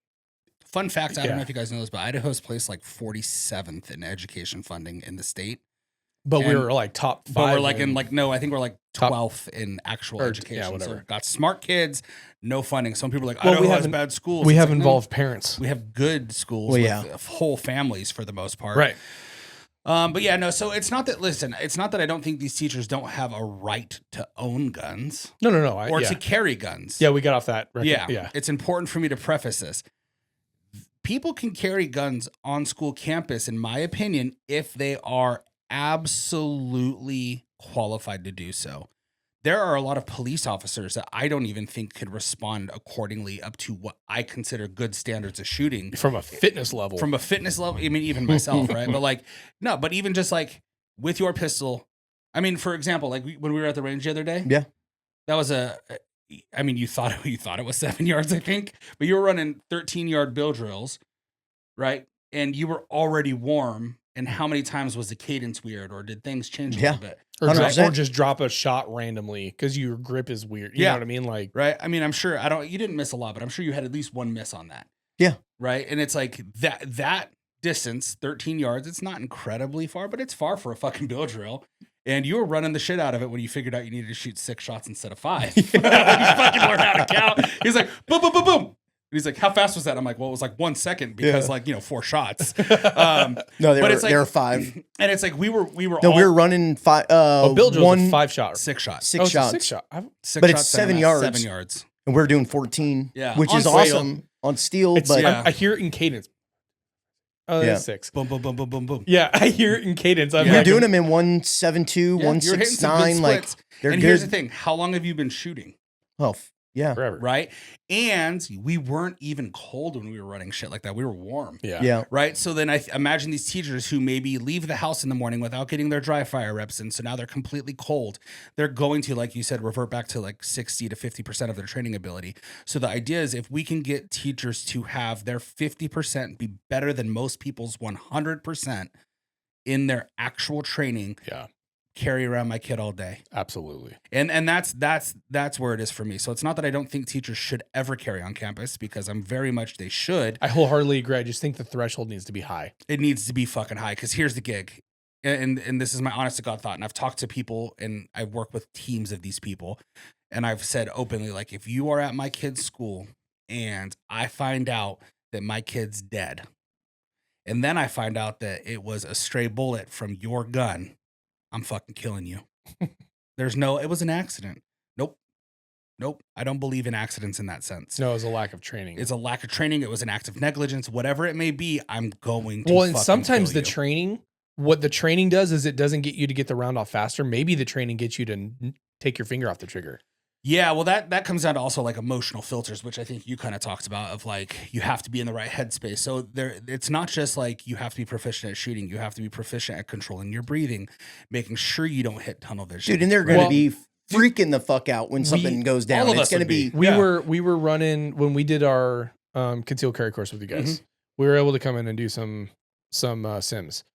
fun fact, I don't Yeah. know if you guys know this, but Idaho's placed like 47th in education funding in the state. we And- were like top 5. But we're like I think we're like Top- 12th in actual or- education. yeah, whatever. So got smart kids, no funding. Some people are like, Well, Idaho we has haven't- bad schools. we It's have like, no, involved parents. we have good schools Well, with yeah. whole families for the most part. Right. But yeah, no, so it's not that I don't think these teachers don't have a right to own guns No. or Yeah. to carry guns. Yeah, we got off that. Record. Yeah. Yeah. It's important for me to preface this. People can carry guns on school campus, in my opinion, if they are absolutely qualified to do so. There are a lot of police officers that I don't even think could respond accordingly up to what I consider good standards of shooting. From a fitness level. From a fitness level, I mean, even myself, right? But even just like with your pistol, I mean, for example, like when we were at the range the other day, Yeah. that was you thought it was 7 yards, I think, but you were running 13-yard bill drills, right? And you were already warm. And how many times was the cadence weird, or did things change a Yeah. little bit? or 100%. just drop a shot randomly because your grip is weird. You know what I mean? Like, Right? I mean, I'm sure you didn't miss a lot, but I'm sure you had at least one miss on that. Yeah. Right? And it's like that distance, 13 yards, it's not incredibly far, but it's far for a fucking bill drill. And you were running the shit out of it when you figured out you needed to shoot 6 shots instead of 5. You fucking learned how to count. He's like, boom, boom, boom, boom. he's like, how fast was that? I'm like, well, it was like 1 second because like, 4 shots. No, there were 5. And it's like we were No, we were running 5. Bill Joe's a 5 shot. 6 shots. 6 shots. 6 shot. But it's 7 yards. 7 yards. And we're doing 14. Yeah. Which On is steel. awesome on steel. It's, But I hear it in cadence. Oh, Yeah. that's 6. Boom, boom, boom, boom, boom, boom. Yeah, I hear it in cadence. I'm we're like, doing them in 172, Yeah, you're hitting some good 169. Like, splits. they're And good. here's the thing. How long have you been shooting? Oh, yeah. forever. Right? And we weren't even cold when we were running shit like that. We were warm. Yeah. Yeah. Right. So then I imagine these teachers who maybe leave the house in the morning without getting their dry fire reps in. So now they're completely cold. They're going to, like you said, revert back to like 60 to 50% of their training ability. So the idea is if we can get teachers to have their 50% be better than most people's 100% in their actual training, Yeah. carry around my kid all day. Absolutely. And that's where it is for me. So it's not that I don't think teachers should ever carry on campus because I'm very much they should. I wholeheartedly agree. I just think the threshold needs to be high. It needs to be fucking high because here's the gig. And this is my honest to God thought. And I've talked to people and I've worked with teams of these people. And I've said openly, like, if you are at my kid's school and I find out that my kid's dead, and then I find out that it was a stray bullet from your gun, I'm fucking killing you. It was an accident. Nope. I don't believe in accidents in that sense. No, it's a lack of training. It's a lack of training. It was an act of negligence, whatever it may be. I'm going to. Well, and fucking sometimes kill the you. training, what the training does is it doesn't get you to get the round off faster. Maybe the training gets you to take your finger off the trigger. Yeah, well, that comes down to also like emotional filters, which I think you kind of talked about of like you have to be in the right headspace. So it's not just like you have to be proficient at shooting. You have to be proficient at controlling your breathing, making sure you don't hit tunnel vision. Dude, and they're going to Well, be freaking the fuck out when something goes down. all of It's us going to would be. be. We were running when we did our concealed carry course with you guys. We were able to come in and do some sims.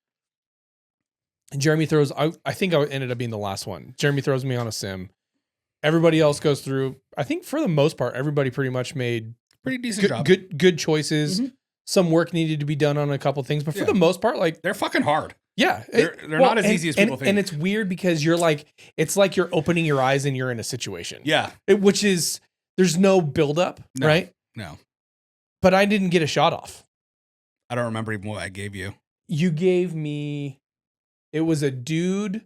And Jeremy throws. I think I ended up being the last one. Jeremy throws me on a sim. Everybody else goes through. I think for the most part, everybody pretty much made pretty decent job. good choices. Mhm. Some work needed to be done on a couple things, but for Yeah. the most part, like They're fucking hard. yeah, They're not as easy as people think. And it's weird because you're like, it's like you're opening your eyes and you're in a situation. Yeah. Which is there's no buildup, No. right? No, But I didn't get a shot off. I don't remember even what I gave you. You gave me. It was a dude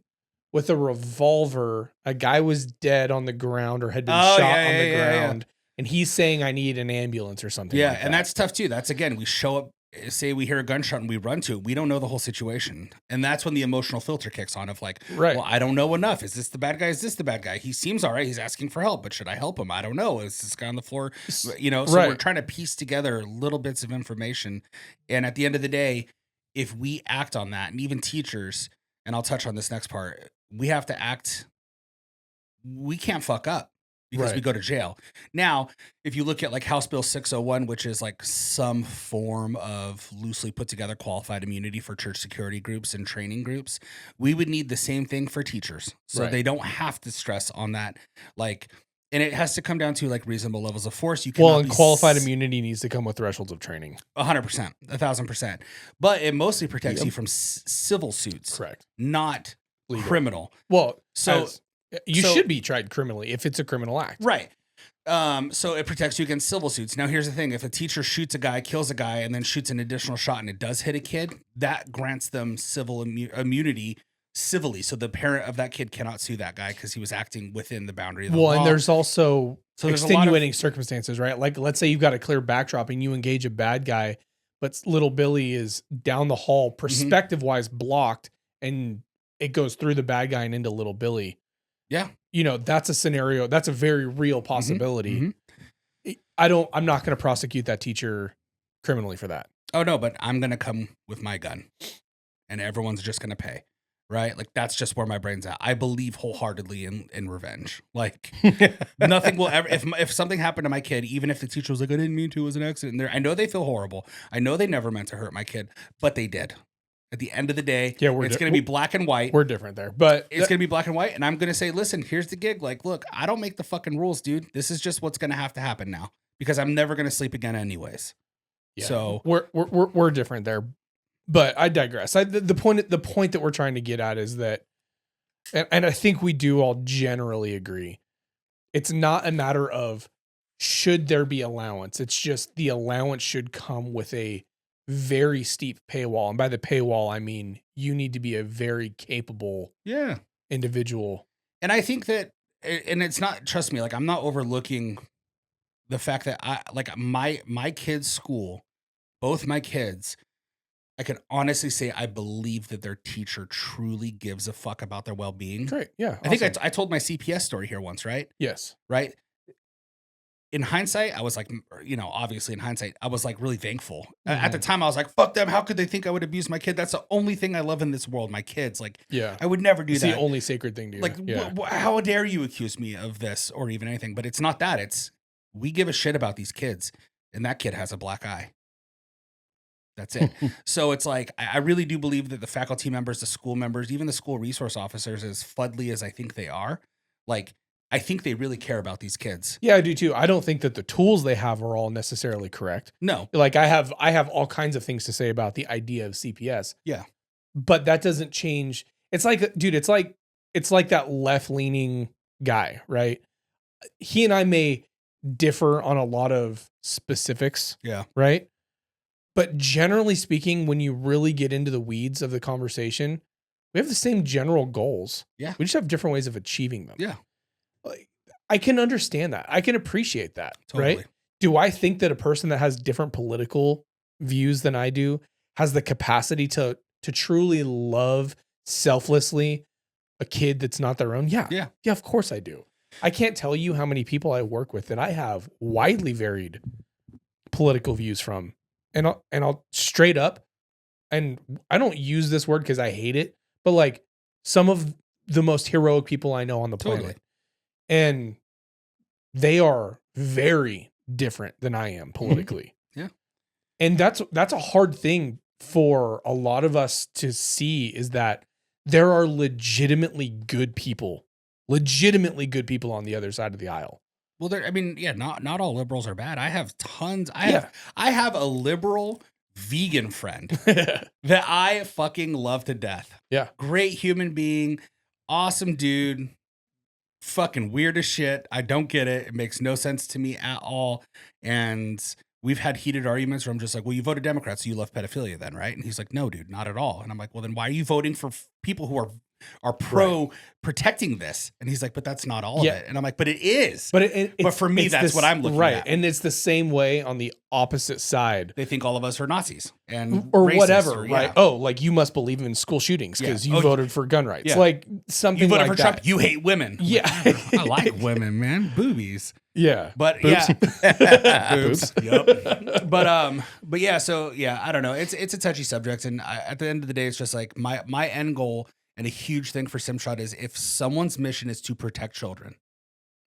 with a revolver. A guy was dead on the ground or had been shot on the ground. And he's saying, I need an ambulance or something. Yeah, like and that. that's tough too. That's again, we show up, say we hear a gunshot and we run to it. We don't know the whole situation. And that's when the emotional filter kicks on of like, right. well, I don't know enough. Is this the bad guy? Is this the bad guy? He seems all right. He's asking for help, but should I help him? I don't know. Is this guy on the floor? So Right. we're trying to piece together little bits of information. And at the end of the day, if we act on that, and even teachers, and I'll touch on this next part, we have to act. We can't fuck up because we Right. go to jail. Now, if you look at like House Bill 601, which is like some form of loosely put together qualified immunity for church security groups and training groups, we would need the same thing for teachers. So Right. they don't have to stress on that. Like, and it has to come down to like reasonable levels of force. You Well, cannot and be qualified immunity needs to come with thresholds of training. 100%, 1,000%. But it mostly protects you from civil suits, Correct. not Legal. criminal. Well, So- you so- should be tried criminally if it's a criminal act. Right. So it protects you against civil suits. Now, here's the thing. If a teacher shoots a guy, kills a guy, and then shoots an additional shot and it does hit a kid, that grants them civil immunity civilly. So the parent of that kid cannot sue that guy because he was acting within the boundary of the law. And there's also So there's a lot of- extenuating circumstances, right? Like, let's say you've got a clear backdrop and you engage a bad guy, but little Billy is down the hall, perspective wise blocked, and it goes through the bad guy and into little Billy. Yeah. That's a scenario. That's a very real possibility. Mhm. I'm not going to prosecute that teacher criminally for that. Oh, no, but I'm going to come with my gun and everyone's just going to pay. Right? Like, that's just where my brain's at. I believe wholeheartedly in revenge. Like, nothing will ever, if something happened to my kid, even if the teacher was like, I didn't mean to, it was an accident. I know they feel horrible. I know they never meant to hurt my kid, but they did. At the end of the day, Yeah, it's going to be black and white. We're different there, but It's going to be black and white. And I'm going to say, listen, here's the gig. Like, look, I don't make the fucking rules, dude. This is just what's going to have to happen now because I'm never going to sleep again anyways. yeah, So we're different there. But I digress. The point that we're trying to get at is that, and I think we do all generally agree, it's not a matter of should there be allowance. It's just the allowance should come with a very steep paywall. And by the paywall, I mean you need to be a very capable individual. And I think that, and it's not, trust me, like I'm not overlooking the fact that my kids' school, both my kids, I can honestly say I believe that their teacher truly gives a fuck about their well-being. Great. Yeah. I think I told my CPS story here once, right? Yes. Right. In hindsight, I was like, obviously in hindsight, I was like really thankful. At the time, I was like, fuck them. How could they think I would abuse my kid? That's the only thing I love in this world. My kids, like, I would never do it's that. the only sacred thing to you. Like, how dare you accuse me of this or even anything? But it's not that. It's, we give a shit about these kids, and that kid has a black eye. That's it. So it's like, I really do believe that the faculty members, the school members, even the school resource officers, as Floodly as I think they are, like, I think they really care about these kids. Yeah, I do too. I don't think that the tools they have are all necessarily correct. No. Like I have all kinds of things to say about the idea of CPS. Yeah. But that doesn't change. It's like, dude, it's like that left-leaning guy, right? He and I may differ on a lot of specifics. Yeah. Right? But generally speaking, when you really get into the weeds of the conversation, we have the same general goals. Yeah. We just have different ways of achieving them. Yeah. Like, I can understand that. I can appreciate that. Totally. Right? Do I think that a person that has different political views than I do has the capacity to truly love selflessly a kid that's not their own? Yeah. Yeah. Yeah, of course I do. I can't tell you how many people I work with that I have widely varied political views from. And I'll straight up, and I don't use this word because I hate it, but like some of the most heroic people I know on the planet. Totally. And they are very different than I am politically. Yeah. And that's a hard thing for a lot of us to see, is that there are legitimately good people on the other side of the aisle. Well, not all liberals are bad. I have tons. I have a liberal vegan friend that I fucking love to death. Yeah. Great human being, awesome dude, fucking weird as shit. I don't get it. It makes no sense to me at all. And we've had heated arguments where I'm just like, well, you voted Democrat, so you love pedophilia then, right? And he's like, no, dude, not at all. And I'm like, well, then why are you voting for people who are pro protecting this? And he's like, but that's not all of it. And I'm like, but it is. But for me, that's what I'm looking at. And it's the same way on the opposite side. They think all of us are Nazis and or racist whatever, or, right? Oh, like you must believe in school shootings because you voted for gun rights. Yeah. Like something you voted like for that. Trump. You hate women. Yeah. I like women, man. Boobies. Yeah. But Boobs. yeah. Boobs. Yep. But yeah, so yeah, I don't know. It's a touchy subject. And at the end of the day, it's just like my end goal and a huge thing for Simshot is if someone's mission is to protect children,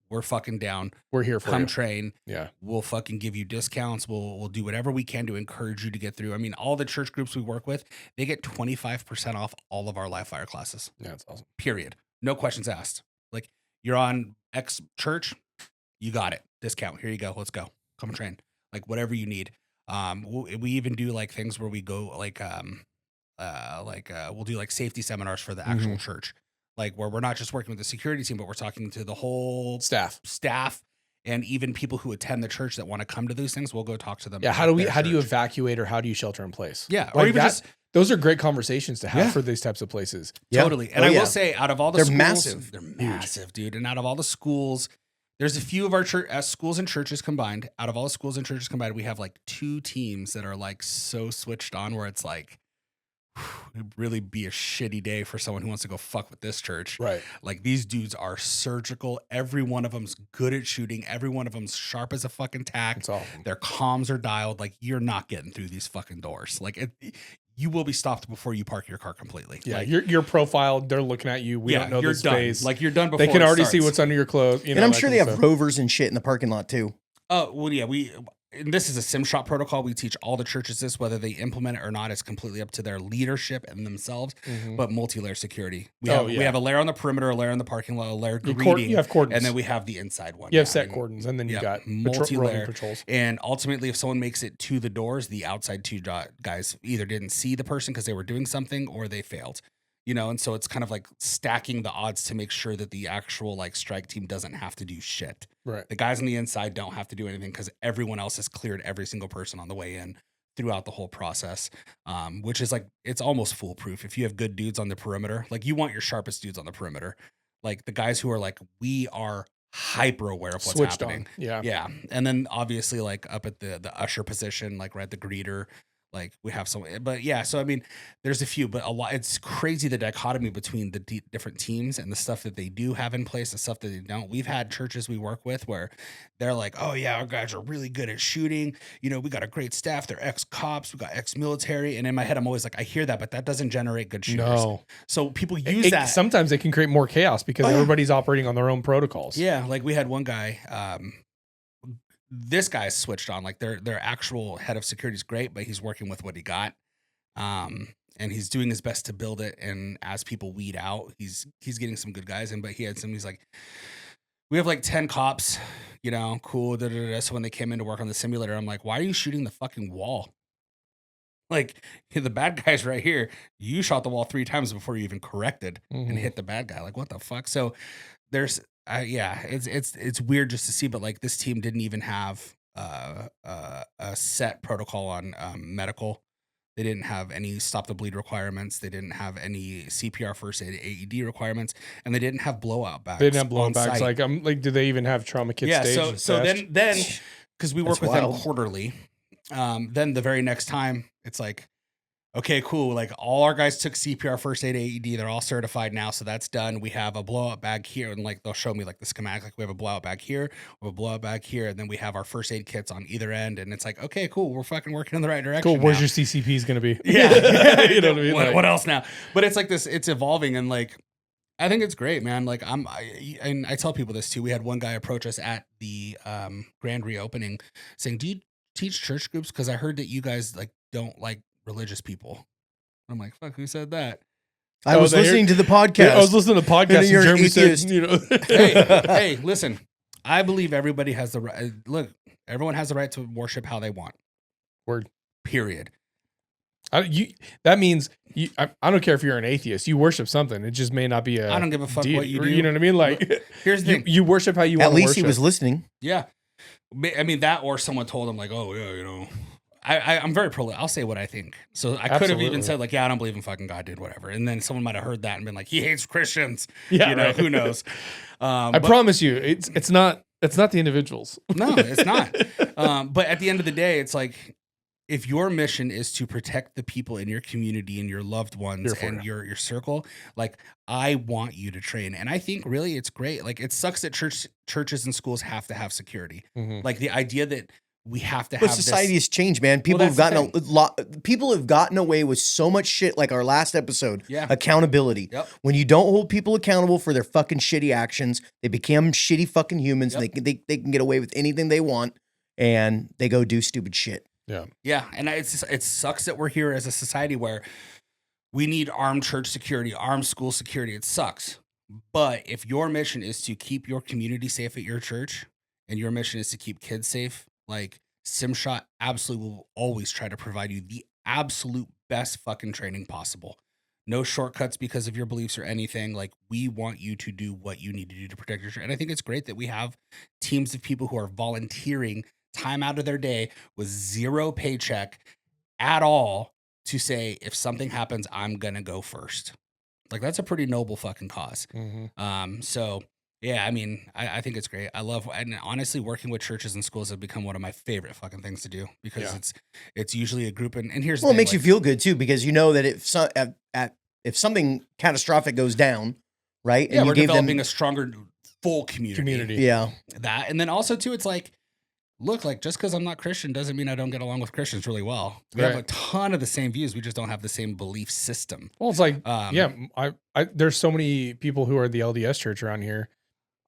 we're fucking down. We're here for Come you. train. Yeah. We'll fucking give you discounts. We'll do whatever we can to encourage you to get through. I mean, all the church groups we work with, they get 25% off all of our live fire classes. Yeah, that's awesome. Period. No questions asked. Like, you're on X church, you got it. Discount. Here you go. Let's go. Come and train. Like whatever you need. We even do like things where we go we'll do like safety seminars for the actual church, like where we're not just working with the security team, but we're talking to the whole staff and even people who attend the church that want to come to those things. We'll go talk to them. Yeah. How do you evacuate, or how do you shelter in place? Yeah. Like or even those are great conversations to have for these types of places. Totally. And I will say, out of all the schools, massive. They're massive, dude. And out of all the schools, there's a few of our schools and churches combined. Out of all the schools and churches combined, we have like 2 teams that are like so switched on where it's like, it'd really be a shitty day for someone who wants to go fuck with this church. Right. Like these dudes are surgical. Every one of them's good at shooting. Every one of them's sharp as a fucking tack. That's awesome. Their comms are dialed. Like you're not getting through these fucking doors. Like you will be stopped before you park your car completely. Yeah. Like, your profile, they're looking at you. We don't know you're the done. space. Like you're done before they can it already see starts. what's under your clothes. You know, and I'm that sure kind they of have stuff. rovers and shit in the parking lot too. Oh, well, yeah, and this is a Simshot protocol. We teach all the churches this, whether they implement it or not. It's completely up to their leadership and themselves. But multi-layer security. We have a layer on the perimeter, a layer on the parking lot, a layer greeting. You have cordons, and then we have the inside one. You have set cordons, and then you got multi-layer patrols. And ultimately, if someone makes it to the doors, the outside 2 guys either didn't see the person because they were doing something, or they failed. you know, and so it's kind of like stacking the odds to make sure that the actual like strike team doesn't have to do shit. Right. The guys on the inside don't have to do anything because everyone else has cleared every single person on the way in throughout the whole process, which is like, it's almost foolproof. If you have good dudes on the perimeter, like you want your sharpest dudes on the perimeter, like the guys who are like, we are hyper aware of what's Switched happening. on. Yeah. Yeah. And then obviously like up at the usher position, like we're at the greeter, like we have some, but yeah. So, I mean, there's a few, but a lot, it's crazy the dichotomy between the different teams and the stuff that they do have in place, the stuff that they don't. We've had churches we work with where they're like, oh yeah, our guys are really good at shooting. You know, we got a great staff. They're ex-cops. We got ex-military. And in my head, I'm always like, I hear that, but that doesn't generate good shooters. No. So people use that. Sometimes it can create more chaos because everybody's operating on their own protocols. Yeah. Like we had one guy, this guy's switched on, like their actual head of security is great, but he's working with what he got. And he's doing his best to build it. And as people weed out, he's getting some good guys in, but he's like, we have like 10 cops, you know, cool. So when they came in to work on the simulator, I'm like, why are you shooting the fucking wall? Like the bad guy's right here. You shot the wall 3 times before you even corrected and hit the bad guy. Like, what the fuck? So there's, yeah, it's weird just to see, but like this team didn't even have a set protocol on medical. They didn't have any stop the bleed requirements. They didn't have any CPR first aid AED requirements, and they didn't have blowout bags. They didn't have blowout bags. Like, do they even have trauma kit yeah, staged? So then because we work with them wild. quarterly, then the very next time it's like, okay, cool. Like all our guys took CPR first aid AED. They're all certified now. So that's done. We have a blowout bag here. And like, they'll show me like the schematic. Like we have a blowout bag here. We have a blowout bag here. And then we have our first aid kits on either end. And it's like, okay, cool. We're fucking working in the right direction. Cool. Where's now. your CCPs going to be? Yeah. You know what I mean? What else now? But it's like this, it's evolving. And like, I think it's great, man. Like and I tell people this too. We had one guy approach us at the grand reopening saying, do you teach church groups? Cause I heard that you guys like don't like religious people. I'm like, fuck, who said that? I was listening to the podcast. I was listening to the podcast and you're an Jeremy said, atheist. you know. hey, listen, I believe everybody has the right. Look, everyone has the right to worship how they want. Word. Period. That means I don't care if you're an atheist. You worship something. It just may not be a. I don't give a fuck deity, what you do. You know what I mean? Like, here's the thing. You worship how you want At to worship. least he was listening. Yeah. I mean, that or someone told him, like, oh, yeah, you know. I'm very I'll say what I think. So I could have even said, like, yeah, I don't believe in fucking God, dude, whatever. And then someone might have heard that and been like, he hates Christians. Yeah, you know, right. Who knows? I promise you, it's not the individuals. No, it's not. But at the end of the day, it's like, if your mission is to protect the people in your community and your loved ones and your circle, like I want you to train. And I think really it's great. Like it sucks that churches and schools have to have security. Mm-hmm. Like the idea that we have to But have society has changed, man. People have gotten a lot. People have gotten away with so much shit. Like our last episode, accountability. Yep. When you don't hold people accountable for their fucking shitty actions, they become shitty fucking humans. And they can get away with anything they want, and they go do stupid shit. Yeah, yeah, and it sucks that we're here as a society where we need armed church security, armed school security. It sucks. But if your mission is to keep your community safe at your church, and your mission is to keep kids safe, like SimShot absolutely will always try to provide you the absolute best fucking training possible. No shortcuts because of your beliefs or anything. Like we want you to do what you need to do to protect your church. And I think it's great that we have teams of people who are volunteering time out of their day with zero paycheck at all to say, if something happens, I'm going to go first. Like that's a pretty noble fucking cause. Mm-hmm. So yeah, I mean, I think it's great. I love, and honestly, working with churches and schools have become one of my favorite fucking things to do because it's usually a group. And here's the thing, it makes you feel good too, because you know that if something catastrophic goes down, right? Yeah, and we're developing a stronger, full community. Yeah. That, and then also too, it's like, look, like just because I'm not Christian doesn't mean I don't get along with Christians really well. We have a ton of the same views. We just don't have the same belief system. Well, it's like, there's so many people who are the LDS church around here.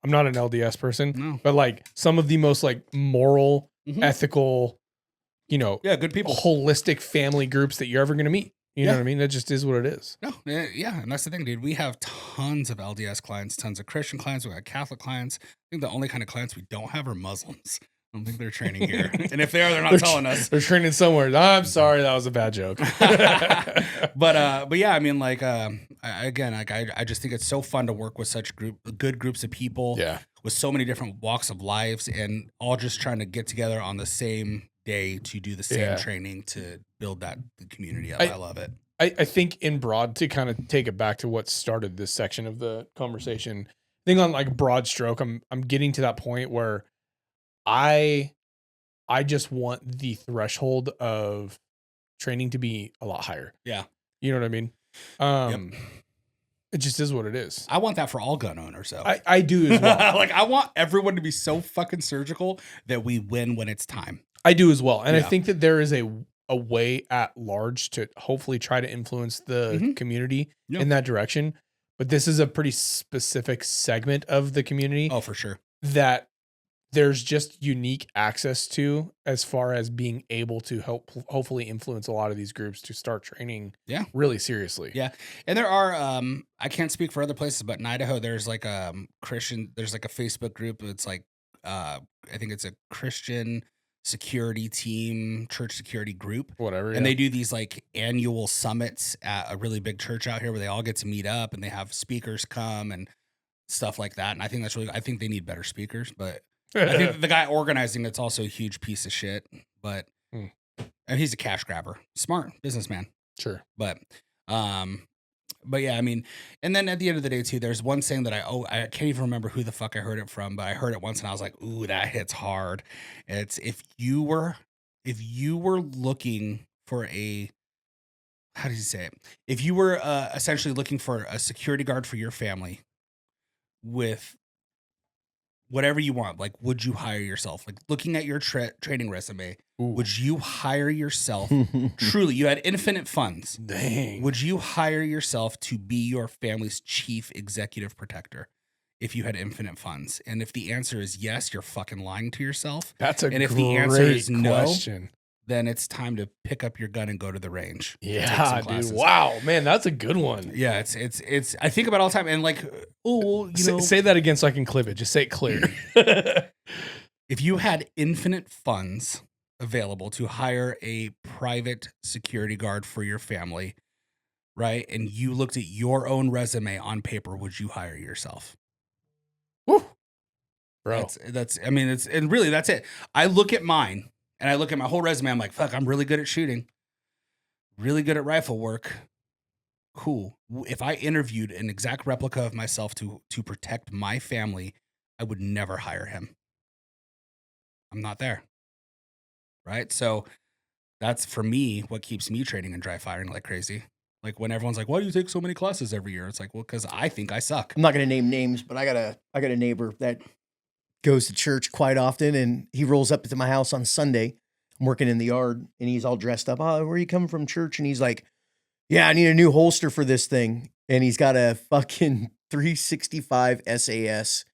I'm not an LDS person, but like some of the most like moral, ethical, good people, holistic family groups that you're ever going to meet. You know what I mean? That just is what it is. No, yeah. And that's the thing, dude. We have tons of LDS clients, tons of Christian clients. We got Catholic clients. I think the only kind of clients we don't have are Muslims. I don't think they're training here. And if they are, they're not telling us. They're training somewhere. I'm sorry, that was a bad joke. But yeah, I mean, like, I just think it's so fun to work with such good groups of people. Yeah. With so many different walks of lives, and all just trying to get together on the same day to do the same training to build that community up. I love it. I think in broad, to kind of take it back to what started this section of the conversation, I think on like broad stroke, I'm getting to that point where I just want the threshold of training to be a lot higher. Yeah. You know what I mean? Yep. It just is what it is. I want that for all gun owners, though. I do as well. Like, I want everyone to be so fucking surgical that we win when it's time. I do as well. And I think that there is a way at large to hopefully try to influence the community in that direction. But this is a pretty specific segment of the community. Oh, for sure. That there's just unique access to, as far as being able to help hopefully influence a lot of these groups to start training really seriously. Yeah. And there are, I can't speak for other places, but in Idaho, there's like a there's like a Facebook group. It's like, I think it's a Christian security team, church security group, whatever. And they do these like annual summits at a really big church out here where they all get to meet up and they have speakers come and stuff like that. And I think that's really, I think they need better speakers, but I think the guy organizing it's also a huge piece of shit, but and he's a cash grabber, smart businessman. Sure. But yeah, I mean, and then at the end of the day too, there's one saying that I can't even remember who the fuck I heard it from, but I heard it once and I was like, ooh, that hits hard. It's if you were looking for a, how did you say it? If you were essentially looking for a security guard for your family with whatever you want, like, would you hire yourself? Like, looking at your training resume, would you hire yourself? Truly, you had infinite funds. Dang. Would you hire yourself to be your family's chief executive protector if you had infinite funds? And if the answer is yes, you're fucking lying to yourself. That's a and if great the answer is question. No, then it's time to pick up your gun and go to the range. Yeah, dude. Wow, man, that's a good one. Yeah, it's. I think about it all the time, and like, oh, you know, say that again so I can clip it. Just say it clear. If you had infinite funds available to hire a private security guard for your family, right, and you looked at your own resume on paper, would you hire yourself? Woo, bro. That's. I mean, it's, and really, that's it. I look at mine. And I look at my whole resume, I'm like, fuck, I'm really good at shooting, really good at rifle work. Cool. If I interviewed an exact replica of myself to protect my family, I would never hire him. I'm not there. Right? So that's, for me, what keeps me training and dry firing like crazy. Like, when everyone's like, why do you take so many classes every year? It's like, well, because I think I suck. I'm not going to name names, but I got a neighbor that goes to church quite often, and he rolls up to my house on Sunday. I'm working in the yard, and he's all dressed up. Oh, where are you coming from, church? And he's like, yeah, I need a new holster for this thing. And he's got a fucking 365 SAS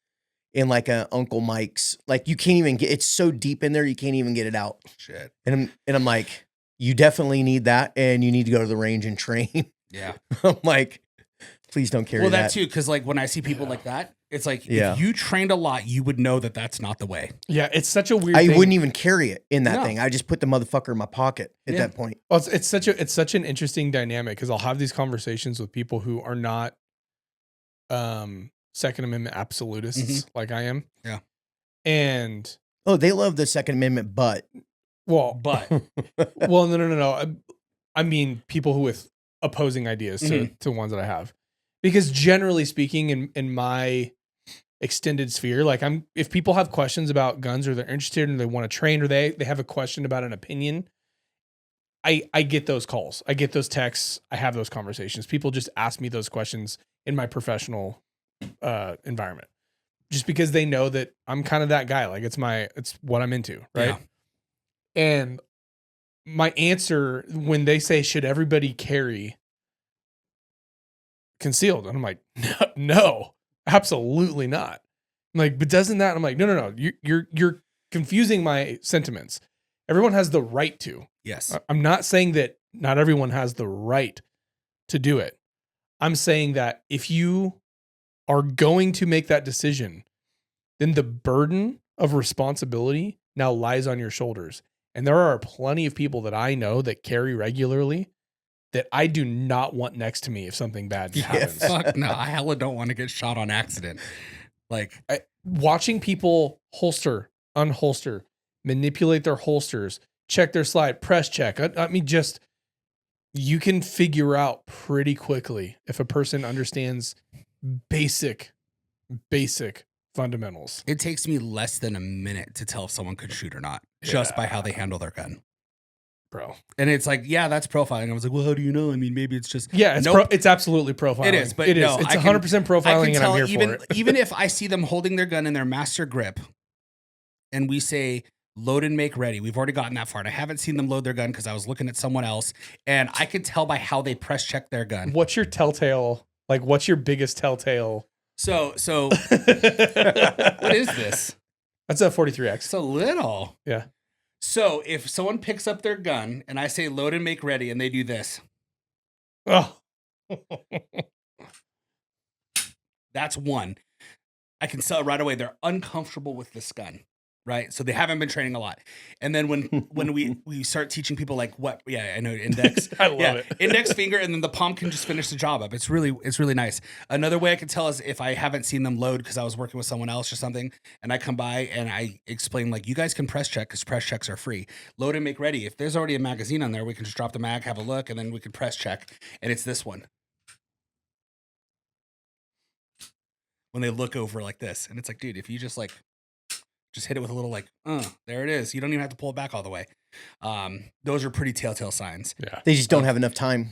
in like a Uncle Mike's. Like, you can't even get, it's so deep in there, you can't even get it out. Shit. And I'm like, you definitely need that, and you need to go to the range and train. Yeah. I'm like, please don't carry that. Well, that too, because like when I see people like that, it's like, if you trained a lot, you would know that that's not the way. Yeah, it's such a weird I thing. wouldn't even carry it in that thing. I just put the motherfucker in my pocket at that point. Well, it's such an interesting dynamic, because I'll have these conversations with people who are not Second Amendment absolutists like I am. Yeah. And they love the Second Amendment, but well, no. I mean, people who with opposing ideas to ones that I have, because generally speaking, in my extended sphere, like, if people have questions about guns, or they're interested and they want to train, or they have a question about an opinion, I get those calls, I get those texts, I have those conversations. People just ask me those questions in my professional environment, just because they know that I'm kind of that guy. Like, it's what I'm into, right? Yeah. And my answer when they say, should everybody carry concealed? And I'm like, no, absolutely not. I'm like, but doesn't that? I'm like, no. You're confusing my sentiments. Everyone has the right to. Yes. I'm not saying that not everyone has the right to do it. I'm saying that if you are going to make that decision, then the burden of responsibility now lies on your shoulders. And there are plenty of people that I know that carry regularly that I do not want next to me if something bad happens. Fuck no, I hella don't want to get shot on accident. Like Watching people holster, unholster, manipulate their holsters, check their slide, press check. I mean, just you can figure out pretty quickly if a person understands basic fundamentals. it takes me less than a minute to tell if someone could shoot or not, just by how they handle their gun. Bro. And it's like, yeah, that's profiling. I was like, well, how do you know? I mean, maybe it's just Yeah, Nope. it's absolutely profiling. It is, but it is. no, It's I can- 100% profiling, and I'm here even, for it. even if I see them holding their gun in their master grip and we say, load and make ready. We've already gotten that far. And I haven't seen them load their gun because I was looking at someone else. And I could tell by how they press check their gun. What's your telltale? Like, what's your biggest telltale? So what is this? That's a 43X. It's a little. Yeah. So if someone picks up their gun and I say load and make ready and they do this, Oh. that's one. I can tell right away they're uncomfortable with this gun, right? So they haven't been training a lot. And then when we start teaching people like what, yeah, I know index, I love it. index finger, and then the palm can just finish the job up. It's really nice. Another way I can tell is if I haven't seen them load because I was working with someone else or something, and I come by and I explain like, you guys can press check because press checks are free. Load and make ready. If there's already a magazine on there, we can just drop the mag, have a look, and then we can press check. And it's this one. When they look over like this, and it's like, dude, if you just hit it with a little there it is. You don't even have to pull it back all the way. Those are pretty telltale signs. Yeah. They just don't have enough time.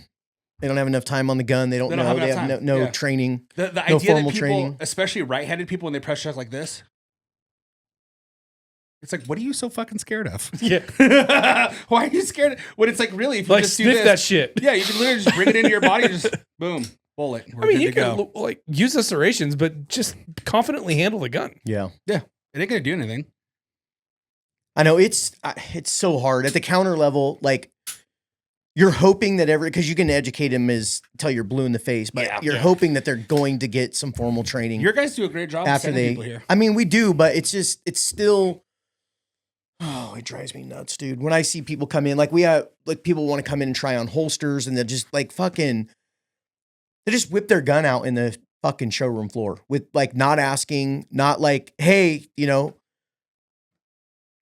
They don't have enough time on the gun. They don't know. They have no Yeah. training. The No idea that formal people, training. especially right-handed people, when they press check like this, it's like, what are you so fucking scared of? Yeah. Why are you scared? When it's like, really, if you Like, just do sniff this, that shit. yeah, you can literally just bring it into your body, and just boom, bullet. We're I mean, good you to go. can like use the serrations, but just confidently handle the gun. Yeah. It ain't gonna do anything. I know it's so hard at the counter level. Like you're hoping that because you can educate them till you're blue in the face, but you're hoping that they're going to get some formal training Your guys do a great job after sending people here. I mean, we do, but it's still. Oh, it drives me nuts, dude. When I see people come in, like we have, like people want to come in and try on holsters, and they're just like they just whip their gun out in the fucking showroom floor with like not asking, not like, hey,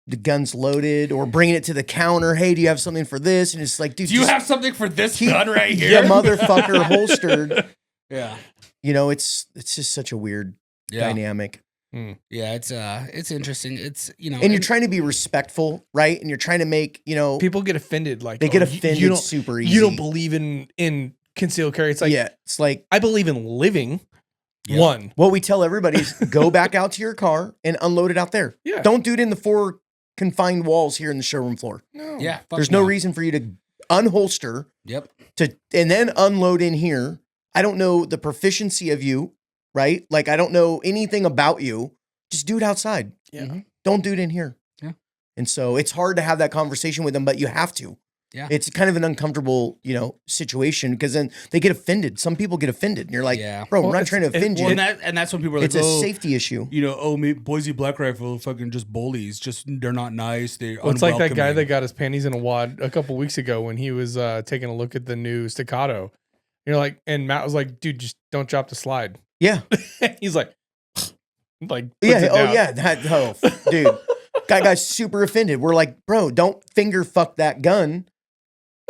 the gun's loaded, or bringing it to the counter. Hey, do you have something for this? And it's like, dude, Do you have something for this gun right here? Yeah, motherfucker holstered. Yeah. It's just such a weird dynamic. Yeah, it's interesting. It's And you're trying to be respectful, right? And you're trying to make, People get offended. Like they get you offended don't- super easy. You don't believe in concealed carry. It's like, it's like I believe in living. Yeah. One. what we tell everybody is go back out to your car and unload it out there. Yeah. Don't do it in the 4 confined walls here in the showroom floor. No. yeah. fuck There's no reason for you to unholster Yep. and then unload in here. I don't know the proficiency of you, right? Like I don't know anything about you. Just do it outside. Yeah. Mhm. Don't do it in here. Yeah. And so it's hard to have that conversation with them, but you have to. Yeah. It's kind of an uncomfortable, situation because then they get offended. Some people get offended and you're like, Yeah. bro, Well, we're not it's- trying to offend you. And that's when people are like, It's a safety issue. Boise Black Rifle fucking just bullies. Just they're not nice. They're Well, it's like that guy unwelcoming. that got his panties in a wad a couple weeks ago when he was taking a look at the new Staccato. You're like, and Matt was like, dude, just don't drop the slide. Yeah. He's like puts Yeah. it Oh, down. yeah. Dude. Guy got super offended. We're like, bro, don't finger fuck that gun.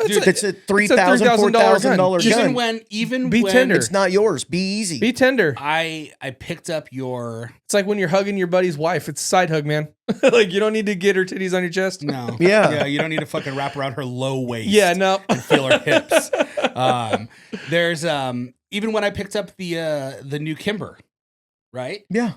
Dude, It's a $3,000, $3,000 $4,000 gun. Even Be when tender. It's not yours. Be easy. Be tender. I picked up your It's like when you're hugging your buddy's wife. It's a side hug, man. Like you don't need to get her titties on your chest. no Yeah. you don't need to fucking wrap around her low waist. Yeah, no. And feel her hips. There's even when I picked up the new Kimber, right? Yeah.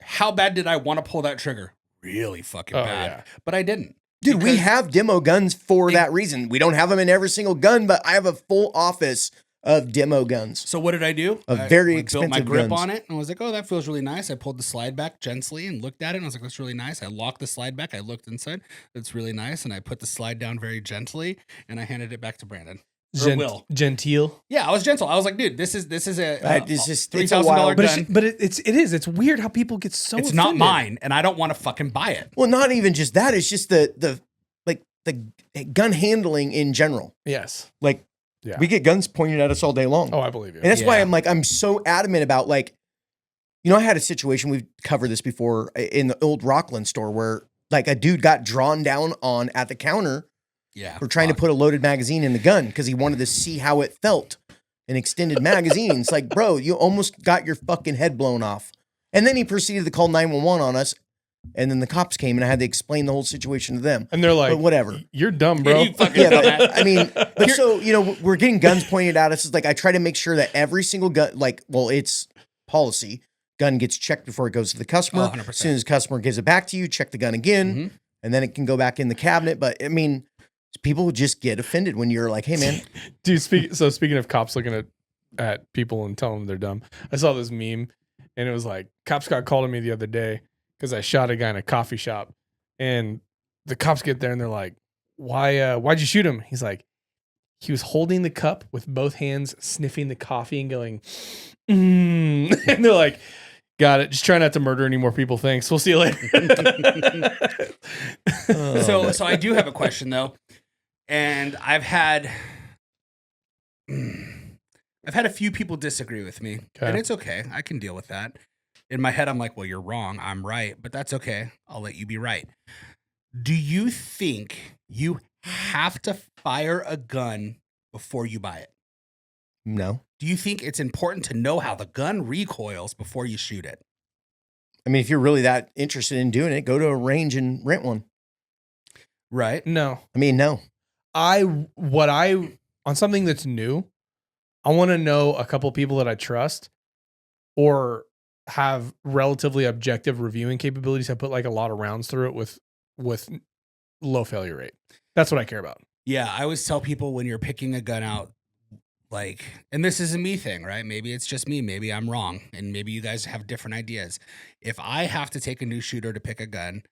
How bad did I want to pull that trigger? Really fucking Oh, bad. yeah. But I didn't. Dude, we Because- have demo guns for that reason. We don't have them in every single gun, but I have a full office of demo guns. So what did I do? Of I very built my expensive grip guns. on it, and I was like, "Oh, that feels really nice." I pulled the slide back gently and looked at it, and I was like, "That's really nice." I locked the slide back. I looked inside. That's really nice, and I put the slide down very gently, and I handed it back to Brandon. Will. Genteel. Yeah, I was gentle. I was like, dude, this is a It's just $3,000 it's a wild. gun. But it is. It's weird how people get so. It's offended. not mine, and I don't want to fucking buy it. Well, not even just that. It's just the gun handling in general. Yes. Like Yeah. we get guns pointed at us all day long. Oh, I believe you. And that's why Yeah. I'm so adamant about like, I had a situation, we've covered this before in the old Rockland store where like a dude got drawn down on at the counter Yeah. for trying to put a loaded magazine in the gun because he wanted to see how it felt. An extended magazine. It's like, bro, you almost got your fucking head blown off. And then he proceeded to call 911 on us. And then the cops came and I had to explain the whole situation to them. And they're like, But whatever. You're dumb, bro. You fucking Yeah, dumbass. but, I mean, but so, we're getting guns pointed at us. It's like, I try to make sure that every single gun, it's policy, gun gets checked before it goes to the customer. Oh, 100%. As soon as the customer gives it back to you, check the gun again, Mhm. and then it can go back in the cabinet. But I mean, people just get offended when you're like, hey man, Dude, speaking of cops looking at people and telling them they're dumb, I saw this meme and it was like, cops got called to me the other day because I shot a guy in a coffee shop, and the cops get there and they're like, why'd you shoot him? He's like, he was holding the cup with both hands, sniffing the coffee and going, and they're like, got it. Just try not to murder any more people. Thanks. We'll see you later. So I do have a question though, and I've had a few people disagree with me, Okay. and it's okay. I can deal with that. In my head, I'm like, well, you're wrong. I'm right, but that's okay. I'll let you be right. Do you think you have to fire a gun before you buy it? no. Do you think it's important to know how the gun recoils before you shoot it? I mean, if you're really that interested in doing it, go to a range and rent one. Right. No. I mean, no. On something that's new, I want to know a couple people that I trust or have relatively objective reviewing capabilities. I put like a lot of rounds through it with low failure rate. That's what I care about. Yeah, I always tell people when you're picking a gun out, like, and this is a me thing, right? Maybe it's just me. Maybe I'm wrong. And maybe you guys have different ideas. If I have to take a new shooter to pick a gun,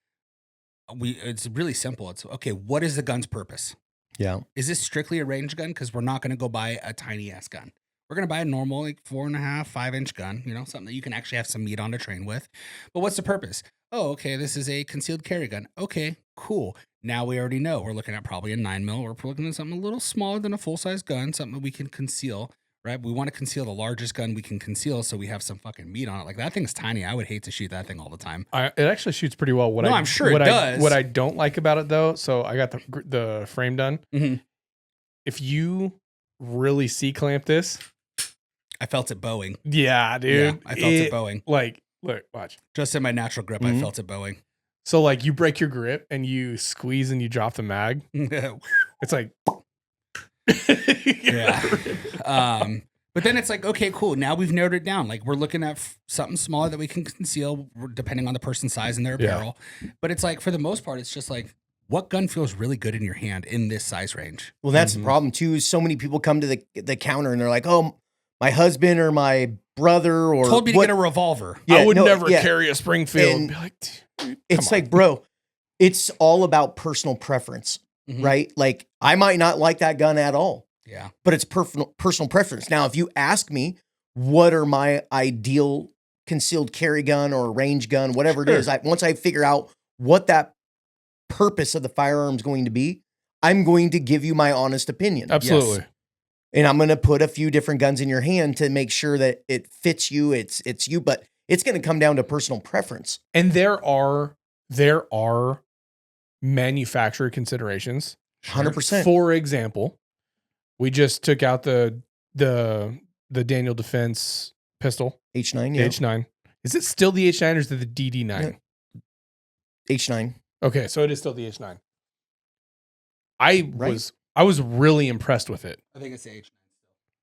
it's really simple. It's okay. What is the gun's purpose? Yeah. Is this strictly a range gun? Because we're not going to go buy a tiny ass gun. We're going to buy a normal, like 4.5, 5-inch gun, something that you can actually have some meat on to train with. But what's the purpose? Oh, okay. This is a concealed carry gun. Okay, cool. Now we already know we're looking at probably a 9mm, or we're looking at something a little smaller than a full size gun, something that we can conceal, right? We want to conceal the largest gun we can conceal so we have some fucking meat on it. Like that thing's tiny. I would hate to shoot that thing all the time. It actually shoots pretty well. I'm sure it does. What I don't like about it though, so I got the frame done. Mm-hmm. If you really C-clamp this, I felt it bowing. yeah, dude. Yeah, I felt it bowing. Like, look, watch. Just in my natural grip, I felt it bowing. So like you break your grip and you squeeze and you drop the mag. It's like, yeah. But then it's like, okay, cool. Now we've narrowed it down. Like we're looking at something smaller that we can conceal depending on the person's size and their apparel. Yeah. But it's like, for the most part, it's just like, what gun feels really good in your hand in this size range? Well, that's the problem too. Is so many people come to the counter and they're like, "Oh, my husband or my brother or told me to get a revolver." Yeah, I would never carry a Springfield. And be like, dude, it's like, bro, it's all about personal preference, right? Like, I might not like that gun at all. Yeah, but it's personal preference. Now, if you ask me, what are my ideal concealed carry gun or range gun, whatever it is, once I figure out what that purpose of the firearm is going to be, I'm going to give you my honest opinion. Absolutely. Yes. And I'm going to put a few different guns in your hand to make sure that it fits you. It's you, but it's going to come down to personal preference. And there are manufacturer considerations. 100%. For example, we just took out the Daniel Defense pistol. H9, yeah. H9. Is it still the H9 or is it the DD9? Yeah. H9. Okay, so it is still the H9. I was really impressed with it. I think it's the H9.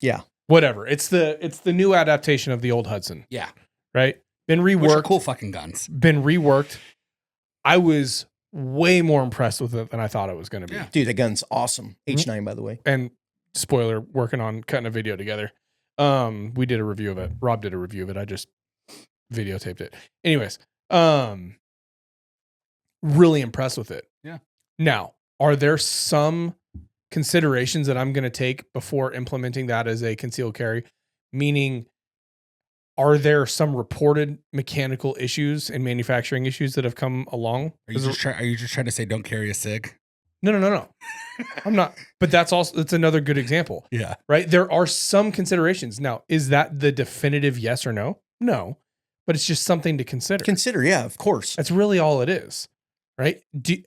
Yeah. Whatever. It's the new adaptation of the old Hudson. Yeah. Right? Been reworked. Which are cool fucking guns. Been reworked. I was way more impressed with it than I thought it was going to be. Yeah. Dude, the gun's awesome. H9, by the way. And spoiler, working on cutting a video together. We did a review of it. Rob did a review of it. I just videotaped it. Anyways, really impressed with it. Yeah. Now, are there some considerations that I'm going to take before implementing that as a concealed carry, meaning are there some reported mechanical issues and manufacturing issues that have come along? Are you just trying to say don't carry a cig? No. I'm not. But that's another good example. Yeah. Right? There are some considerations. Now, is that the definitive yes or no? No. But it's just something to consider. Consider, yeah, of course. That's really all it is. Right? Do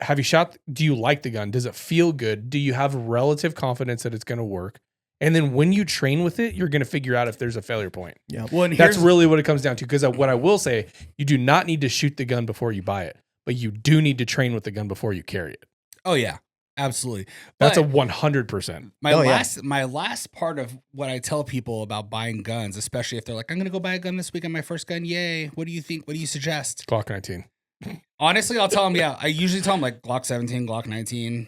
you like the gun? Does it feel good? Do you have relative confidence that it's going to work? And then when you train with it, you're going to figure out if there's a failure point. Yeah. Well, and That's really what it comes down to. Because what I will say, you do not need to shoot the gun before you buy it, but you do need to train with the gun before you carry it. Oh yeah, absolutely. That's But a 100%. my last part of what I tell people about buying guns, especially if they're like, I'm going to go buy a gun this week on my first gun. Yay. What do you think? What do you suggest? Glock 19. Honestly, I'll tell them, yeah. I usually tell them like Glock 17, Glock 19,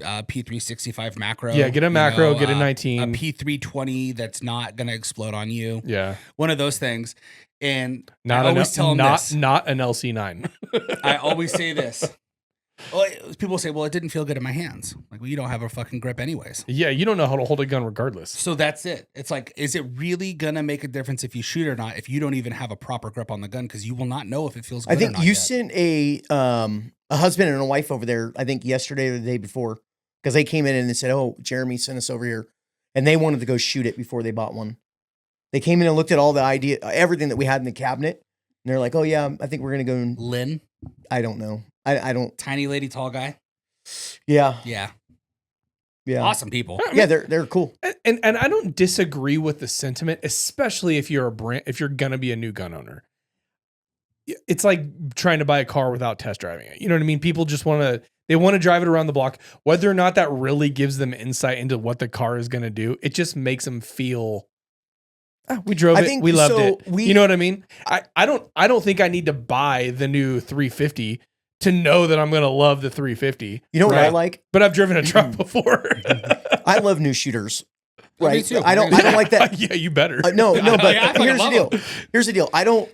P365 macro. Yeah, get a macro, get a 19. A P320 that's not going to explode on you. Yeah. One of those things. And Not I always tell them this. Not an LC9. I always say this. Well, people say, well, it didn't feel good in my hands. Like, well, you don't have a fucking grip anyways. Yeah, you don't know how to hold a gun regardless. So that's it. It's like, is it really going to make a difference if you shoot or not if you don't even have a proper grip on the gun? Because you will not know if it feels good I think or not you yet. sent a husband and a wife over there, I think yesterday or the day before, because they came in and they said, oh, Jeremy sent us over here. And they wanted to go shoot it before they bought one. They came in and looked at all the everything that we had in the cabinet. And they're like, oh, yeah, I think we're going to go. Lynn? I don't know. I don't. Tiny lady, tall guy? Yeah. Yeah. Yeah. Awesome people. Yeah, they're cool. And I don't disagree with the sentiment, especially if you're going to be a new gun owner. It's like trying to buy a car without test driving it. You know what I mean? People just want to drive it around the block. Whether or not that really gives them insight into what the car is going to do, it just makes them feel, we drove it, we loved it. You know what I mean? I don't think I need to buy the new 350 to know that I'm going to love the 350. You know what I like? But I've driven a truck before. I love new shooters. Me Right? too. I don't like that. Yeah, you better. No, but Yeah, I here's the love deal. them. Here's the deal. I don't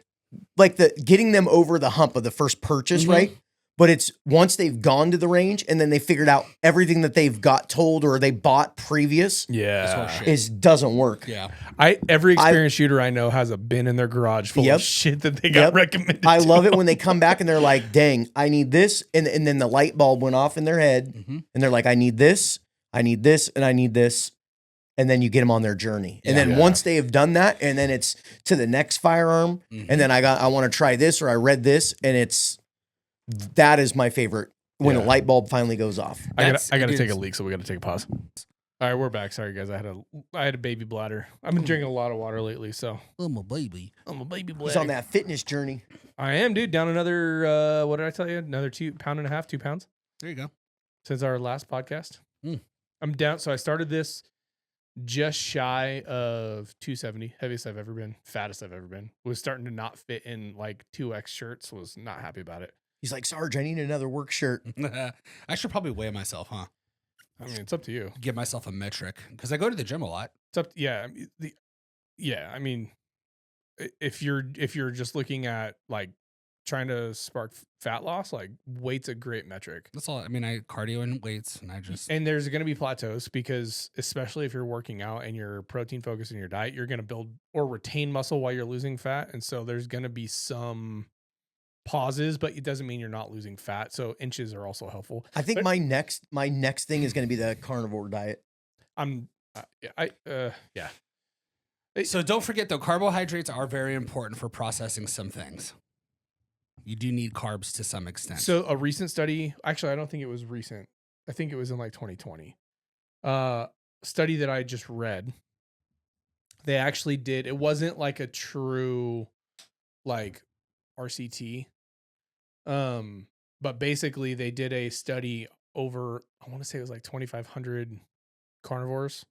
like getting them over the hump of the first purchase, right? But it's once they've gone to the range and then they figured out everything that they've got told or they bought previous Yeah. doesn't work. Yeah. Every experienced shooter I know has a bin in their garage full of shit that they got recommended. I love it when they come back and they're like, dang, I need this. And then the light bulb went off in their head and they're like, I need this, and I need this. And then you get them on their journey. And then once they have done that, and then it's to the next firearm. And then I want to try this, or I read this, and that is my favorite when a light bulb finally goes off. I gotta take a leak, so we gotta take a pause. All right, we're back. Sorry guys, I had a baby bladder. I've been drinking a lot of water lately, so I'm a baby bladder. He's on that fitness journey. I am, dude. Down another what did I tell you? Another 2.5 pounds, 2 pounds There you go. since our last podcast. I'm down. So I started this just shy of 270, heaviest I've ever been, fattest I've ever been. Was starting to not fit in like 2X shirts. Was not happy about it. He's like, Sarge, I need another work shirt. I should probably weigh myself, huh? I mean, it's up to you. Give myself a metric because I go to the gym a lot. It's up. I mean, if you're just looking at like trying to spark fat loss, like weight's a great metric. That's all. I mean, I cardio and weights, and there's going to be plateaus because especially if you're working out and you're protein focused in your diet, you're going to build or retain muscle while you're losing fat, and so there's going to be some pauses, but it doesn't mean you're not losing fat. So inches are also helpful. I think my next thing is going to be the carnivore diet. Yeah. So don't forget though, carbohydrates are very important for processing some things. You do need carbs to some extent. So a recent study, actually, I don't think it was recent. I think it was in like 2020. Study that I just read. They actually did. It wasn't like a true like RCT. But basically they did a study over, I want to say it was like 2,500 carnivores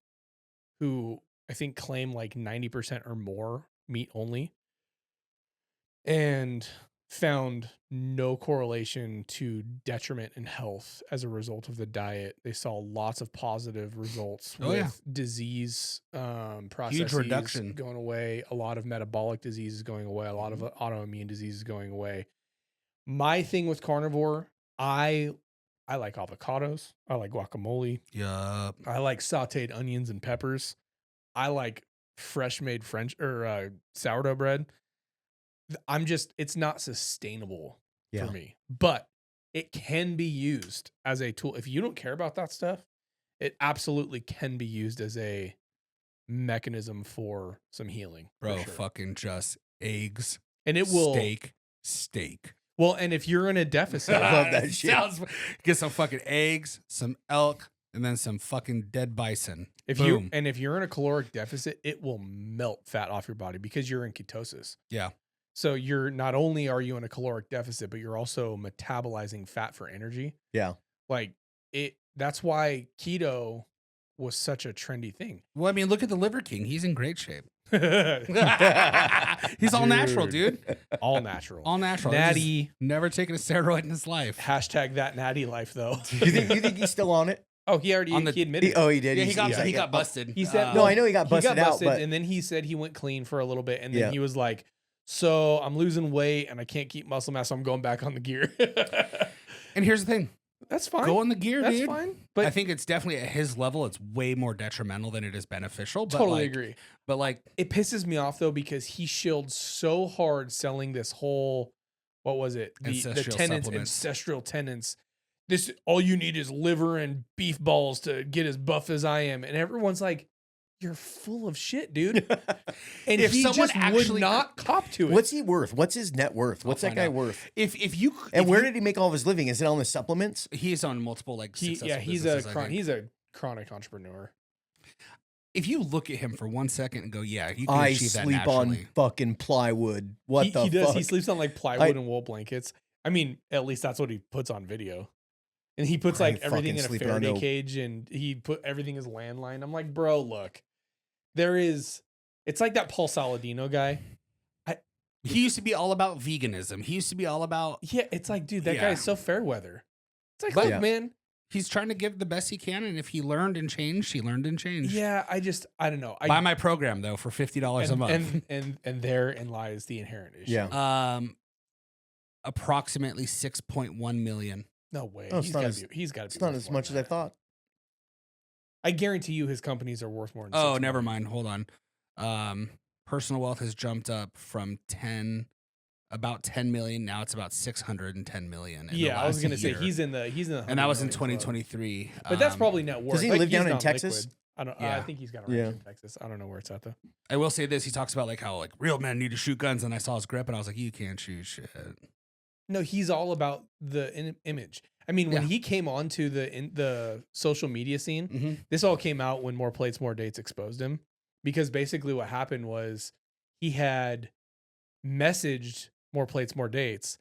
who I think claim like 90% or more meat only, and found no correlation to detriment in health as a result of the diet. They saw lots of positive results with disease processes huge reduction going away, a lot of metabolic diseases going away, a lot of autoimmune diseases going away. My thing with carnivore, I I like avocados. I like guacamole. Yeah. I like sauteed onions and peppers. I like fresh made French or sourdough bread. It's not sustainable Yeah. for me, but it can be used as a tool. If you don't care about that stuff, it absolutely can be used as a mechanism for some healing. Bro, for sure. fucking just eggs, And it will steak. Well, and if you're in a deficit, I love that shit. Get some fucking eggs, some elk, and then some fucking dead bison. if Boom. you're in a caloric deficit, it will melt fat off your body because you're in ketosis. Yeah. So you're not only are you in a caloric deficit, but you're also metabolizing fat for energy. Yeah. Like that's why keto was such a trendy thing. Well, I mean, look at the Liver King. He's in great shape. He's He's all natural, dude. All natural. All natural. Natty. He's never taken a steroid in his life. Hashtag that natty life though. You think he's still on it? Oh, he already On the- he admitted. Oh, he did. Yeah, He's- he got busted. He said No, I know he got he busted, got busted out, but and then he said he went clean for a little bit, and then Yeah. he was like, "So I'm losing weight and I can't keep muscle mass, so I'm going back on the gear." And here's the thing. That's fine. Go on the gear, That's dude. fine. But I But think it's definitely at his level, it's way more detrimental than it is beneficial. But totally like, agree. But like, It pisses me off though because he shilled so hard selling this whole, what was it? The Ancestral tenants, supplements. ancestral tenants. This all you need is liver and beef balls to get as buff as I am, and everyone's like, "You're full of shit, dude." And If he someone just actually- would not cop to it. what's he worth? What's his net worth? What's that find guy out. worth? if And where did he make all of his living? Is it on the supplements? he's on multiple like successful he's businesses, I think. he's a chronic entrepreneur. If you look at him for 1 second and go, yeah, you can I achieve that sleep naturally. on fucking plywood. What he the does. fuck? He sleeps on like plywood and wool blankets. I mean, at least that's what he puts on video. And he puts I like ain't everything fucking in a sleeping on Faraday no- cage, and he put everything as landline. I'm like, bro, look, it's like that Paul Saladino guy. He used to be all about veganism. He used to be all about, Yeah, it's like, dude, that Yeah. guy's so fair weather. It's like, But- look, Yeah. man. he's trying to give the best he can. And if he learned and changed, he learned and changed. Yeah, I don't know. Buy my program though for $50 a month. And therein lies the inherent issue. Yeah. Approximately 6.1 million. No way. Oh, it's he's not got as- to be. He's got to be. It's not worth as more much than as I that. thought. I guarantee you, his companies are worth more. Than Oh, 6 never million. mind. Hold on. Personal wealth has jumped up from about 10 million. Now it's about 610 million. in the Yeah, I was last gonna say year. he's in the. and that was in 100 million club. 2023. But that's probably net worth. Does he Like, live he's down in not Texas? liquid. I don't. Yeah. I think he's got a ranch Yeah. in Texas. I don't know where it's at though. I will say this. He talks about like how like real men need to shoot guns. And I saw his grip and I was like, you can't shoot shit. No, he's all about the image. I mean, when Yeah. he came onto the social media scene, Mm-hmm. this all came out when More Plates, More Dates exposed him, because basically what happened was he had messaged More Plates, More Dates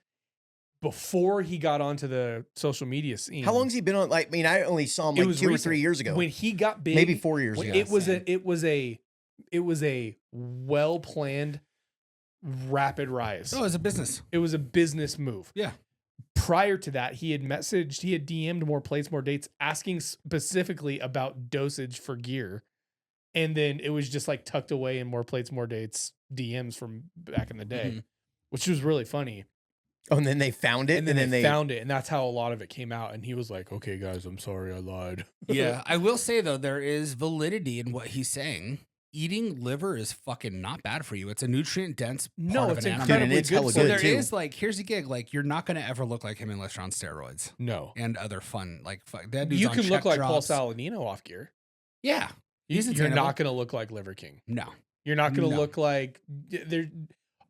before he got onto the social media scene. How long's he been on? Like, I mean, I only saw him It like was 2 or recent. 3 years ago. when he got big? Maybe 4 years Well, ago. it was a well planned rapid rise. Oh, it was a business. It was a business move. Yeah. Prior to that, he had DM'd More Plates, More Dates, asking specifically about dosage for gear. And then it was just like tucked away in More Plates, More Dates DMs from back in the day, Mhm. which was really funny. Oh, and then they found it, And then they found it, and that's how a lot of it came out. And he was like, "Okay, guys, I'm sorry, I lied." Yeah. I will say though, there is validity in what he's saying. Eating liver is fucking not bad for you. It's a nutrient dense part No, of it's an animal. Dude, and incredibly it's good. hella So good, there too. is like, here's the gig. Like, you're not going to ever look like him unless you're on steroids No, and other fun. Like, that dude's you on can look check like drops. Paul Saladino off gear. Yeah. He's You're attainable. not going to look like Liver King. No. You're not going to No. look like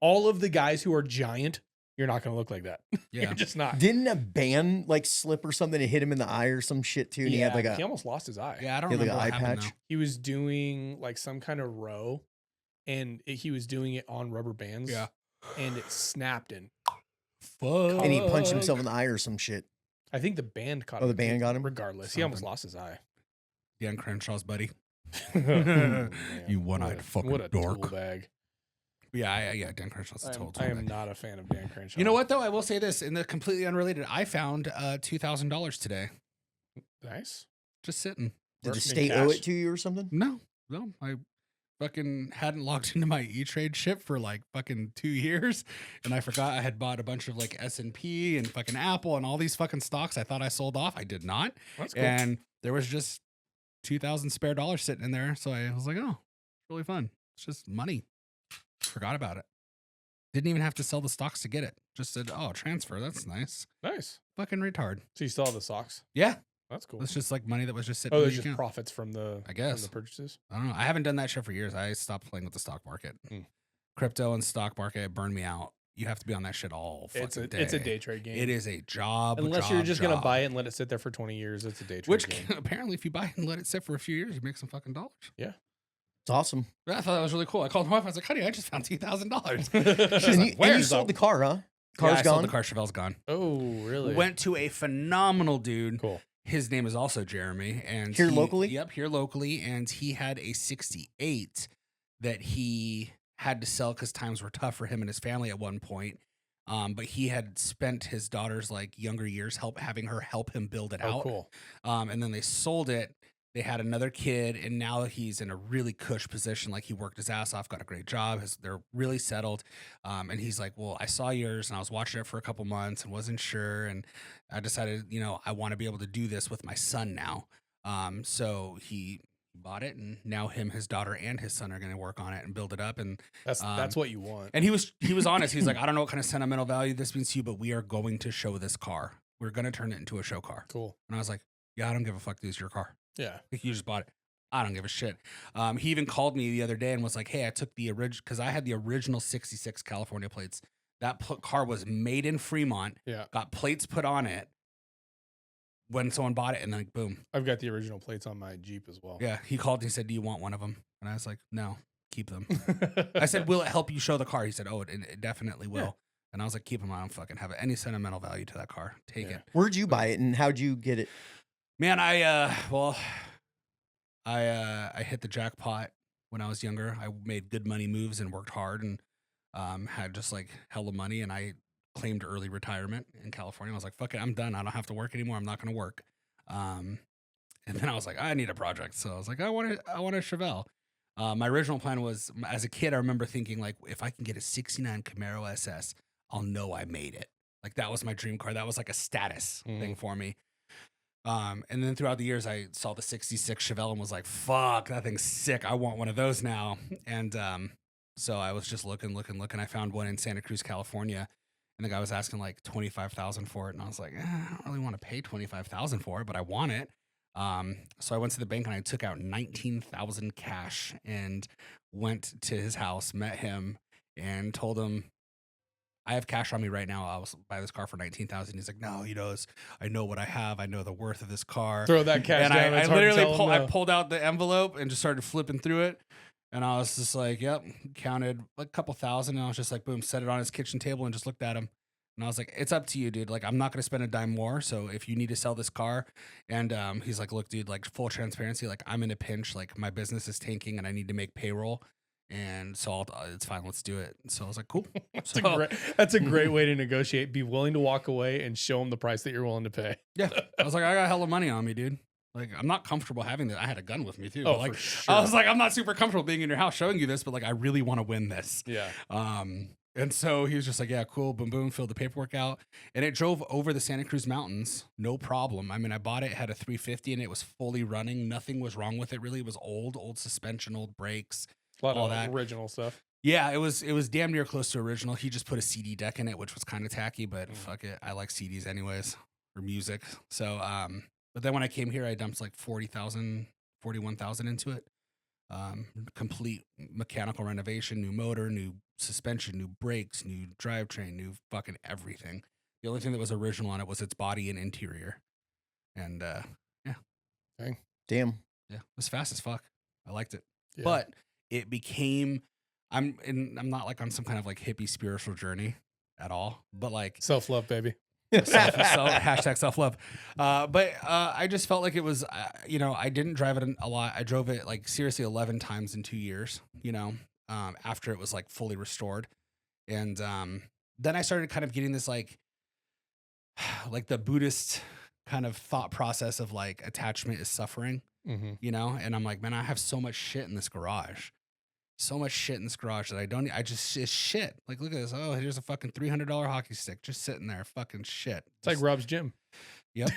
all of the guys who are giant. You're not going to look like that. Yeah. You're just not. Didn't a band like slip or something and hit him in the eye or some shit too? And he had like he a almost lost his eye. Yeah. I don't he had, like, remember an what eye happened, patch. He was doing like some kind of row, and he was doing it on rubber bands. Yeah. And it snapped in. though. and he punched Fuck. himself in the eye or some shit. I think the band caught Oh, him. the band got him? Regardless, he almost Something. lost his eye. Dan Crenshaw's buddy. Oh, man. You one-eyed What a- fucking what a dork. tool bag. Yeah. Dan Crenshaw's a total. I am not a fan of Dan Crenshaw. You know what though? I will say this, in the completely unrelated, I found $2,000 today, Nice. just sitting. Did the Working state cash. owe it to you or something? No. I fucking hadn't logged into my E-Trade ship for like fucking 2 years. And I forgot I had bought a bunch of like S&P and fucking Apple and all these fucking stocks I thought I sold off. I did not. That's cool. And there was just $2,000 spare dollars sitting in there. So I was like, oh, really fun. It's just money. Forgot about it. Didn't even have to sell the stocks to get it. Just said, oh, transfer. That's nice. Nice. Fucking retard. So you still have the socks? Yeah. That's cool. It's just like money that was just sitting Oh, in there's the just account. profits from the, I guess. from the purchases? I don't know. I haven't done that shit for years. I stopped playing with the stock market. Crypto and stock market burned me out. You have to be on that shit all fucking day. It's a day trade game. It is a job. Unless you're just going to buy it and let it sit there for 20 years, it's a day trade Which game. apparently if you buy it and let it sit for a few years, you make some fucking dollars. Yeah. It's awesome. I thought that was really cool. I called my wife. I was like, honey, I just found $2,000. She's And like, you, where? and you sold the car, huh? Car's I gone. sold the car. Chevelle gone. Oh, really? Went to a phenomenal dude. Cool. His name is also Jeremy. And Here locally? Yep, here locally. And he had a 68 that he had to sell because times were tough for him and his family at one point. But he had spent his daughter's like younger years having her help him build it Oh, out. cool. And then they sold it. They had another kid, and now he's in a really cush position. Like he worked his ass off, got a great job. They're really settled. And he's like, well, I saw yours and I was watching it for a couple months and wasn't sure. And I decided, I want to be able to do this with my son now. So he bought it, and now his daughter and his son are going to work on it and build it up. And That's what you want. and he was honest. He's like, I don't know what kind of sentimental value this means to you, but we are going to show this car. We're going to turn it into a show car. Cool. And I was like, yeah, I don't give a fuck. This is your car. Yeah. You just bought it. I don't give a shit. He even called me the other day and was like, hey, I took the original, because I had the original 66 California plates. That car was made in Fremont. Yeah. Got plates put on it when someone bought it, and then boom. I've got the original plates on my Jeep as well. Yeah. He called and he said, do you want one of them? And I was like, no, keep them. I said, will it help you show the car? He said, oh, it definitely will. Yeah. And I was like, keep them. I don't fucking have any sentimental value to that car. Take it. Where'd you buy it and how'd you get it? Man, I hit the jackpot when I was younger. I made good money moves and worked hard and had just like hella money. And I claimed early retirement in California. I was like, fuck it, I'm done. I don't have to work anymore. I'm not going to work. And then I was like, I need a project. So I was like, I want a Chevelle. My original plan was, as a kid, I remember thinking like, if I can get a 69 Camaro SS, I'll know I made it. Like that was my dream car. That was like a status thing for me. And then throughout the years, I saw the 66 Chevelle and was like, fuck, that thing's sick. I want one of those now. And so I was just looking. I found one in Santa Cruz, California. And the guy was asking like $25,000 for it. And I was like, I don't really want to pay $25,000 for it, but I want it. So I went to the bank and I took out $19,000 cash and went to his house, met him, and told him, I have cash on me right now. I'll buy this car for $19,000. He's like, no, I know what I have. I know the worth of this car. Throw that cash and down. I literally I pulled out the envelope and just started flipping through it. And I was just like, yep, counted like a couple thousand. And I was just like, boom, set it on his kitchen table and just looked at him. And I was like, it's up to you, dude. Like, I'm not going to spend a dime more. So if you need to sell this car. And he's like, look, dude, like full transparency. Like I'm in a pinch. Like my business is tanking and I need to make payroll. And so it's fine. Let's do it. So I was like, cool. That's a great way to negotiate. Be willing to walk away and show them the price that you're willing to pay. Yeah. I was like, I got hella money on me, dude. Like, I'm not comfortable having that. I had a gun with me too. Oh, like, for sure. I was like, I'm not super comfortable being in your house showing you this, but like, I really want to win this. Yeah. And so he was just like, yeah, cool. Boom, boom, filled the paperwork out. And it drove over the Santa Cruz Mountains. No problem. I mean, I bought it, had a 350 and it was fully running. Nothing was wrong with it. Really. It was old suspension, old brakes. A lot all of that original stuff. Yeah, it was damn near close to original. He just put a CD deck in it, which was kind of tacky, but fuck it. I like CDs anyways, or music. So, but then when I came here, I dumped like 41,000 into it. Complete mechanical renovation, new motor, new suspension, new brakes, new drivetrain, new fucking everything. The only thing that was original on it was its body and interior. And yeah. Dang. Damn. Yeah, it was fast as fuck. I liked it. Yeah. But it became, I'm not like on some kind of like hippie spiritual journey at all, but like Self-love, baby. hashtag self-love. But I just felt like it was, I didn't drive it a lot. I drove it like seriously 11 times in 2 years, after it was like fully restored. And then I started kind of getting this like the Buddhist kind of thought process of like attachment is suffering. Mm-hmm. And I'm like, man, I have so much shit in this garage. so much shit in this garage that it's shit. Like, look at this. Oh, here's a fucking $300 hockey stick just sitting there. Fucking shit. It's like Rob's gym. Yep.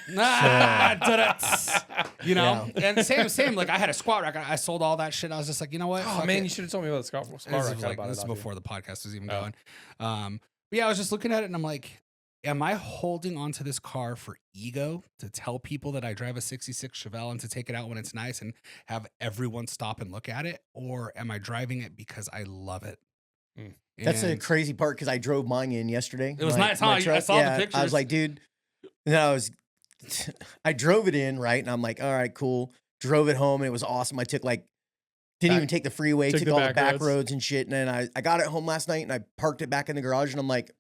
You know, and same. Like, I had a squat rack. I sold all that shit. I was just like, you know what? Oh, man, you should have told me about the squat rack. This is before the podcast was even going. But yeah, I was just looking at it and I'm like, am I holding onto this car for ego to tell people that I drive a 66 Chevelle and to take it out when it's nice and have everyone stop and look at it? Or am I driving it because I love it? That's the crazy part because I drove mine in yesterday. It was nice, huh? I saw the pictures. I was like, dude, and then I drove it in, right? And I'm like, all right, cool. Drove it home and it was awesome. I took didn't even take the freeway, took all the back roads and shit. And then I got it home last night and I parked it back in the garage and I'm like,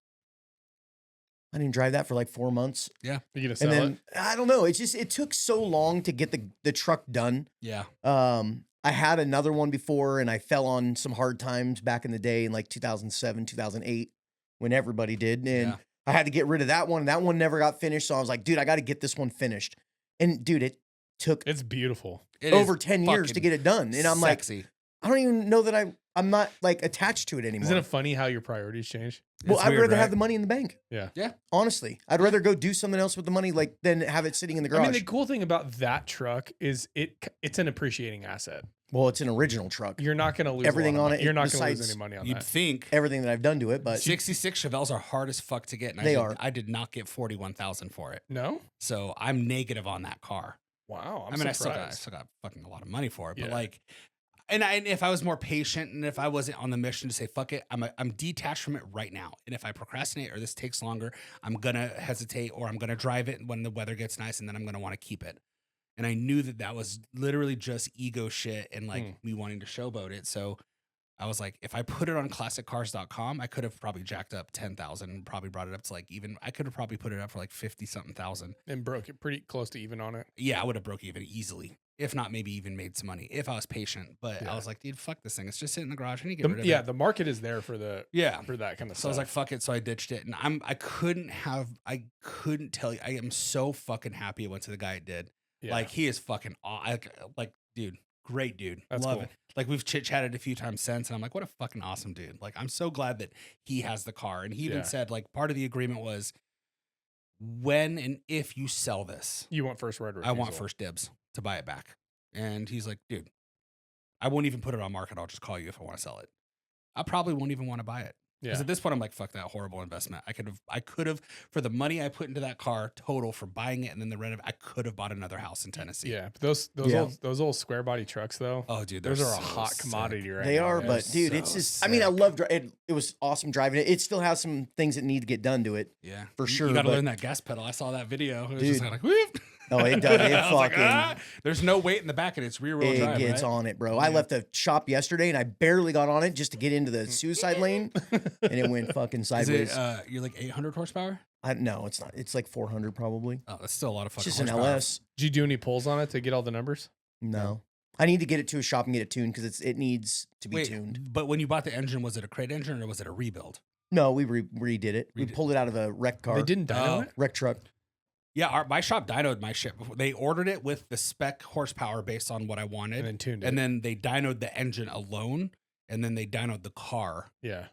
I didn't drive that for like 4 months. Yeah. You gonna sell it? I don't know. It took so long to get the truck done. Yeah. I had another one before and I fell on some hard times back in the day in like 2007, 2008 when everybody did. And I had to get rid of that one. That one never got finished. So I was like, dude, I got to get this one finished. And dude, it took It's beautiful. over 10 years to get it done. And I'm sexy. like, I don't even know that I'm not like attached to it anymore. Isn't it funny how your priorities change? Well, I'd rather have the money in the bank. Yeah. Yeah. Honestly, I'd rather go do something else with the money than have it sitting in the garage. I mean, the cool thing about that truck is it's an appreciating asset. Well, it's an original truck. You're not going to lose everything on it. You're not going to lose any money on You'd that. think everything that I've done to it, but 66 Chevelles are hard as fuck to get. And I did not get 41,000 for it. No? So I'm negative on that car. Wow. I still got fucking a lot of money for it, but like, and if I was more patient and if I wasn't on the mission to say, fuck it, I'm detached from it right now. And if I procrastinate or this takes longer, I'm going to hesitate or I'm going to drive it when the weather gets nice and then I'm going to want to keep it. And I knew that was literally just ego shit and like me wanting to showboat it. So I was like, if I put it on classiccars.com, I could have probably jacked up 10,000 and probably brought it up to I could have probably put it up for like 50 something thousand. And broke it pretty close to even on it. Yeah, I would have broke even easily. If not, maybe even made some money if I was patient. But I was like, dude, fuck this thing. It's just sitting in the garage. I need to get rid of it. Yeah, the market is there for for that kind of stuff. So I was like, fuck it. So I ditched it. And I couldn't tell you. I am so fucking happy it went to the guy it did. Yeah. Like, he is fucking, dude, great dude. That's Love cool. it. Like, we've chit-chatted a few times since, and I'm like, what a fucking awesome dude. Like, I'm so glad that he has the car. And he even said, like, part of the agreement was, when and if you sell this, you want first right refusal. I want first dibs to buy it back. And he's like, dude, I won't even put it on market. I'll just call you if I want to sell it. I probably won't even want to buy it. Because at this point, I'm like, fuck that horrible investment. I could have, for the money I put into that car total for buying it and then the rent of it, I could have bought another house in Tennessee. Yeah. But those old square body trucks though. Oh, dude, those are a hot commodity right now. They are, but dude, it's just, I mean, I love it. It was awesome driving it. It still has some things that need to get done to it. Yeah. For sure. You got to learn that gas pedal. I saw that video. It was just like, whoop. Oh, it does. It fucking. There's no weight in the back and it's rear wheel drive. It gets on it, bro. Yeah. I left the shop yesterday and I barely got on it just to get into the suicide lane, and it went fucking sideways. Is it, you're like 800 horsepower? No, it's not. It's like 400 probably. Oh, that's still a lot of fucking. It's just horsepower. an LS. Did you do any pulls on it to get all the numbers? No. I need to get it to a shop and get it tuned because it needs to be tuned. But when you bought the engine, was it a crate engine or was it a rebuild? No, we redid it. We pulled it out of a wrecked car. They didn't dyno it? Wrecked truck. Yeah, my shop dynoed my shit before. They ordered it with the spec horsepower based on what I wanted. And then tuned it. And then they dynoed the engine alone. And then they dynoed the car. Yeah.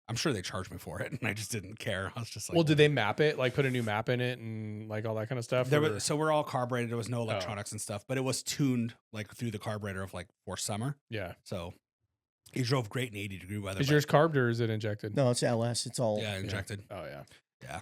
I'm sure they charged me for it. And I just didn't care. I was just like, well, did they map it? Like put a new map in it and like all that kind of stuff? So we're all carbureted. There was no electronics and stuff. But it was tuned like through the carburetor of like for summer. Yeah. So he drove great in 80-degree weather. Is yours carbed or is it injected? No, it's LS. It's all. Yeah, injected. Yeah. Oh, yeah. Yeah.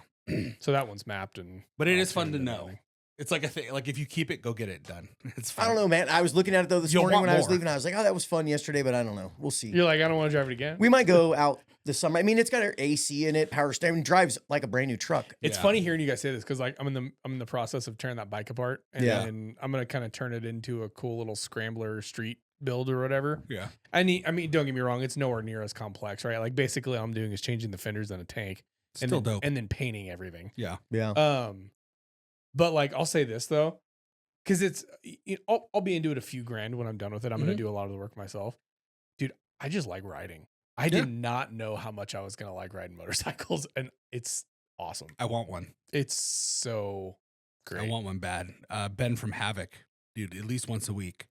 So that one's mapped. But it is fun to know. It's like a thing. Like if you keep it, go get it done. It's fun. I don't know, man. I was looking at it though this morning when I was leaving. I was like, oh, that was fun yesterday, but I don't know. We'll see. You're like, I don't want to drive it again. We might go out this summer. I mean, it's got an AC in it, power steering, drives like a brand new truck. It's funny hearing you guys say this because like I'm in the process of tearing that bike apart, and I'm gonna kind of turn it into a cool little scrambler street build or whatever. Yeah. I mean, don't get me wrong, it's nowhere near as complex, right? Like basically, all I'm doing is changing the fenders on a tank, Still dope, and then painting everything. Yeah. Yeah. But like I'll say this though. Because it's, I'll be into it a few grand when I'm done with it. I'm going to do a lot of the work myself. Dude, I just like riding. I did not know how much I was going to like riding motorcycles, and it's awesome. I want one. It's so great. I want one bad. Ben from Havoc, dude, at least once a week.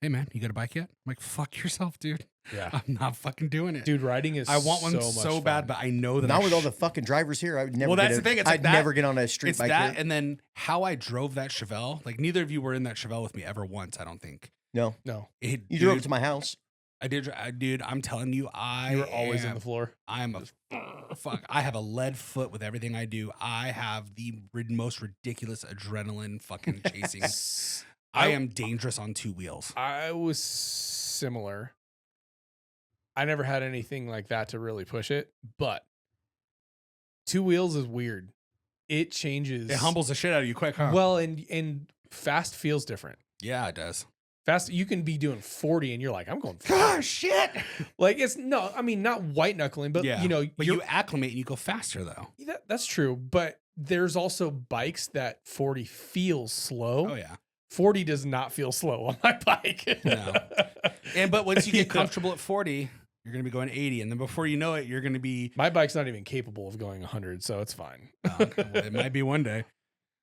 Hey, man, you got a bike yet? I'm like, fuck yourself, dude. Yeah. I'm not fucking doing it. Dude, riding is I want one so, so much bad, fun. but I know that Not I with all the fucking drivers here. I would never. Well, that's the thing. It's like I'd that- never get on a street it's bike that, here. and then how I drove that Chevelle. Like neither of you were in that Chevelle with me ever once. I don't think. No, It, you drove it to my house. I did, dude. I'm telling you, You were always on the floor. I'm a fuck. I have a lead foot with everything I do. I have the most ridiculous adrenaline fucking chasing. I am dangerous on two wheels. I was similar. I never had anything like that to really push it, but two wheels is weird. It changes. It humbles the shit out of you quick, huh? Well, and fast feels different. Yeah, it does. Fast, you can be doing 40 and you're like, I'm going fast. Gosh, shit. Like it's no, I mean, not white knuckling, but Yeah, you know, but you acclimate and you go faster though. that's true. But there's also bikes that 40 feels slow. Oh yeah. 40 does not feel slow on my bike. No. But once you get comfortable at 40, you're going to be going 80. And then before you know it, you're going to be. My bike's not even capable of going 100, so it's fine. Okay, well, it might be one day.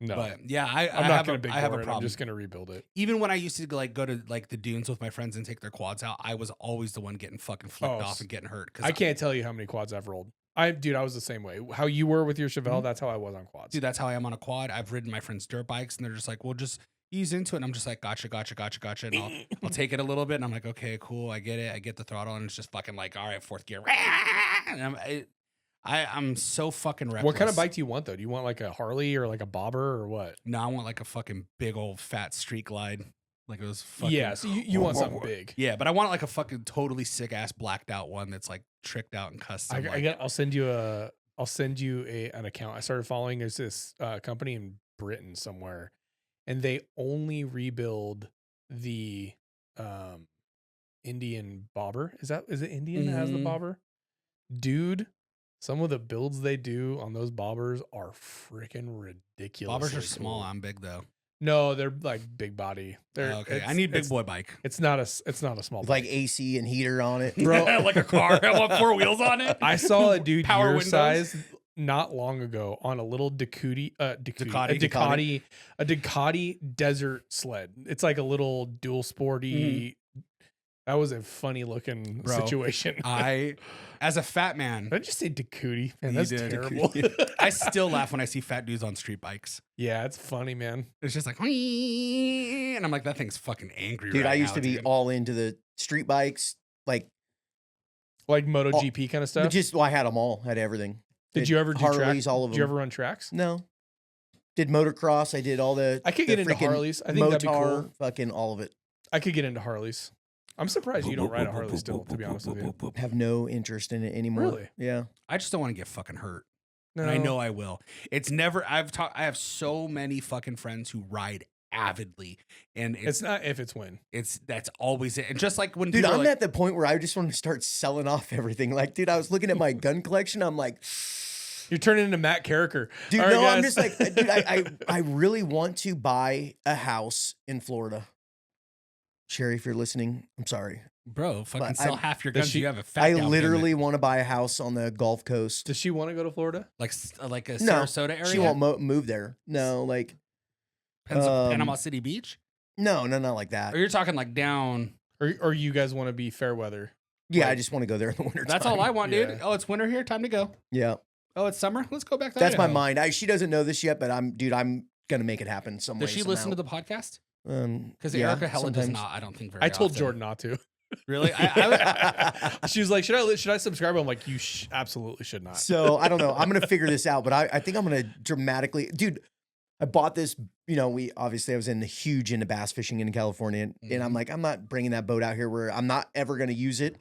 No, But yeah, I I'm have not going to I have a it. problem. I'm just going to rebuild it. Even when I used to go to like the dunes with my friends and take their quads out, I was always the one getting fucking flipped off and getting hurt. I can't tell you how many quads I've rolled. I was the same way. How you were with your Chevelle, that's how I was on quads. Dude, that's how I am on a quad. I've ridden my friends' dirt bikes and they're just like, well, just ease into it. And I'm just like, gotcha. And I'll take it a little bit. And I'm like, okay, cool. I get it. I get the throttle. And it's just fucking like, all right, fourth gear. And I'm so fucking reckless. What kind of bike do you want though? Do you want like a Harley or like a bobber or what? No, I want like a fucking big old fat street glide. Like it was fucking. Yeah, so you want something big. Yeah, but I want like a fucking totally sick ass blacked out one that's like tricked out and custom. I'll send you an account. I started following this company in Britain somewhere, and they only rebuild the Indian bobber. Is it Indian that has the bobber? Dude, some of the builds they do on those bobbers are freaking ridiculous. Bobbers are small. I'm big though. No, they're like big body. They're okay. I need big boy bike. It's not a small With bike. like AC and heater on it. Bro, like a car. I want four wheels on it. I saw a dude Power your windows. size not long ago on a little Ducati desert sled. It's like a little dual sporty. That was a funny looking situation. As a fat man, Did I just say Ducati? Man, You that's did. terrible. I still laugh when I see fat dudes on street bikes. Yeah, it's funny, man. It's just like, and I'm like, that thing's fucking angry. Dude, right I used now, to be dude. all into the street bikes. Like MotoGP kind of stuff. I had them all. Had everything. Did you ever do Harleys? tracks? All of them. Did you ever run tracks? No. Did motocross. I did all the. I could the get into freaking Harleys. I think that'd be Motar, cool. Fucking all of it. I could get into Harleys. I'm surprised you don't ride a Harley still, to be honest with you. Have no interest in it anymore. Really? Yeah. I just don't want to get fucking hurt. No. And I know I will. It's never. I have so many fucking friends who ride avidly, and It's not if, it's when. that's always it. And just like when Dude, people are I'm like, at the point where I just want to start selling off everything. Like, dude, I was looking at my gun collection. I'm like, You're turning into Matt Carricker. dude, All right, no, I'm guys. just like, dude, I really want to buy a house in Florida. Sherry, if you're listening, I'm sorry. bro, fucking But sell I- half your Does guns. she- You have a fat I down literally payment. want to buy a house on the Gulf Coast. Does she want to go to Florida? like a No, Sarasota area. She won't move there. No, like, Panama City Beach. no, not like that. Or you're talking like down. Or you guys want to be fair weather? Yeah, I like- just want to go there in the winter. That's all I want, dude. Yeah. Oh, it's winter here. Time to go. Yeah, Oh, it's summer. Let's go back to that's my Idaho. mind. She doesn't know this yet, but I'm gonna make it happen some way. Does she listen to the podcast? Because Because Erica Hella does not. I don't think very. I told often. Jordan not to. Really? She was like, "Should I subscribe?" I'm like, "You absolutely should not." So I don't know. I'm gonna figure this out, but I think I'm gonna dramatically, dude. I bought this. I was huge into bass fishing in California, and I'm like, I'm not bringing that boat out here where I'm not ever gonna use it.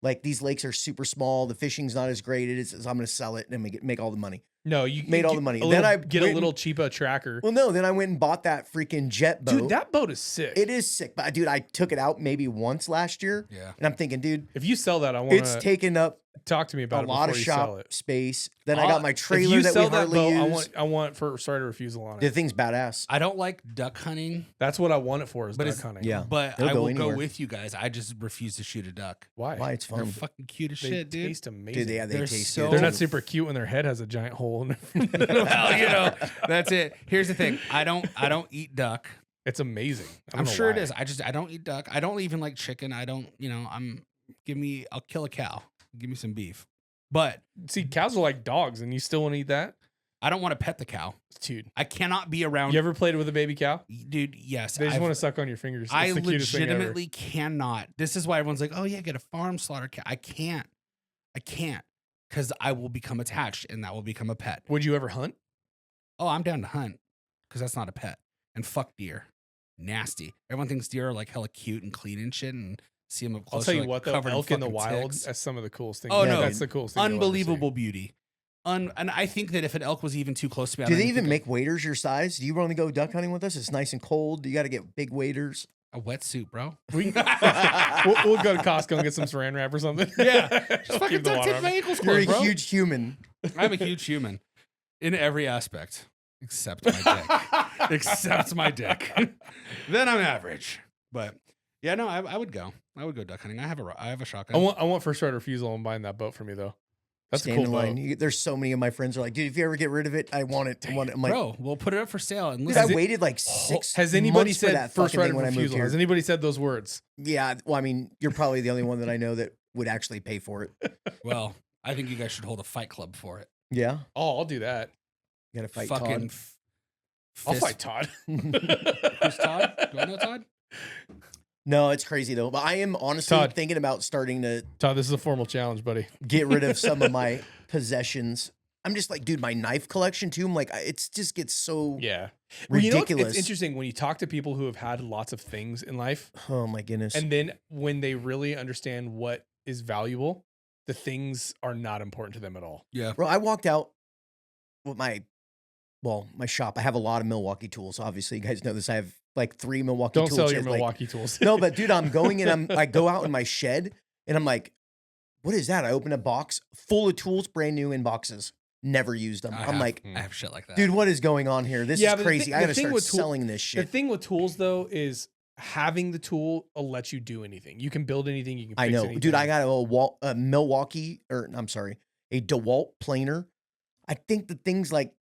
Like these lakes are super small. The fishing's not as great. So I'm gonna sell it and make all the money. No, you Made all get the money. a Then little- I get went a little cheaper tracker. Well, no. Then I went and bought that freaking jet boat. Dude, that boat is sick. It is sick, but dude, I took it out maybe once last year. Yeah. And I'm thinking, dude, If you sell that, I want it's to taking up talk to me about a it lot before of you sell shop it. space. Then I got my If trailer you that we sell that hardly boat, use. I want first right of refusal on The it. thing's badass. I don't like duck hunting, That's what I want it for is But duck it's- hunting. Yeah. but It'll I go will anywhere. go with you guys. I just refuse to shoot a duck. Why? Why it's They're fun. fucking cute as They shit, dude. taste amazing. Dude, yeah, they They're taste so- good. They're not super cute when their head has a giant hole in it. Well, that's it. Here's the thing. I don't eat duck. It's amazing. I don't I'm know sure it why. is. I don't eat duck. I don't even like chicken. I don't, I'll kill a cow. Give me some beef. But See, cows are like dogs, and you still want to eat that, I don't want to pet the cow. dude. I cannot be around. You ever played with a baby cow? Dude, yes. They just want to suck on your fingers. It's I the cutest thing ever. legitimately cannot. This is why everyone's like, oh, yeah, get a farm slaughter cow. I can't. Because I will become attached, and that will become a pet. Would you ever hunt? Oh, I'm down to hunt because that's not a pet. And fuck deer. Nasty. Everyone thinks deer are like hella cute and clean and shit, and see them up close. I'll tell you like what, though, covered elk in the fucking wild, ticks. that's some of the coolest things. Oh, no. That's the coolest thing. you'll ever see. Unbelievable beauty. And I think that if an elk was even too close to me, I Do don't they even think make waders your size? Do you want to go duck hunting with us? It's nice and cold. You got to get big waders. a wetsuit, bro. We can, we'll go to Costco and get some saran wrap or something. Yeah, just Keep fucking the duct water tape on. my ankles You're closed, a bro. huge human. I'm a huge human in every aspect except my dick. Except my dick. Then I'm average. But yeah, no, I would go. I would go duck hunting. I have a shotgun. I want first right refusal on buying that boat for me though. That's Stand a in cool line. boat. There's so many of my friends are like, dude, if you ever get rid of it, I want it. I want it. I'm like, Bro, we'll put it up for sale. And dude, listen, I waited like 6 Has anybody months for said that first fucking right thing of when I moved refusal? here. Has anybody said those words? Yeah, well, I mean, you're probably the only one that I know that would actually pay for it. well, I think you guys should hold a fight club for it. Yeah, Oh, I'll do that. you got to fight Fucking Todd. I'll fight Todd. Who's Todd? Do I know Todd? No, it's crazy though. But I am honestly Todd. thinking about starting to Todd, this is a formal challenge, buddy. get rid of some of my possessions. I'm just like, dude, my knife collection too. I'm like, it just gets so Yeah. Well, you know, ridiculous. it's interesting when you talk to people who have had lots of things in life, Oh my goodness. and then when they really understand what is valuable, the things are not important to them at all. Yeah. Bro, I walked out with my shop. I have a lot of Milwaukee tools. Obviously, you guys know this. I have like 3 Milwaukee Don't tools. sell your It's like- Milwaukee tools. No, but dude, I'm going and I go out in my shed and I'm like, what is that? I open a box full of tools, brand new in boxes. Never used them. I'm like, I have shit like that. dude, what is going on here? This Yeah, is but the crazy. thing- I the gotta thing start with tool- selling this The shit. thing with tools though is having the tool will let you do anything. You can build anything. You can. Fix I know, anything. dude. I got a Milwaukee, or I'm sorry, a DeWalt planer. I think the thing's like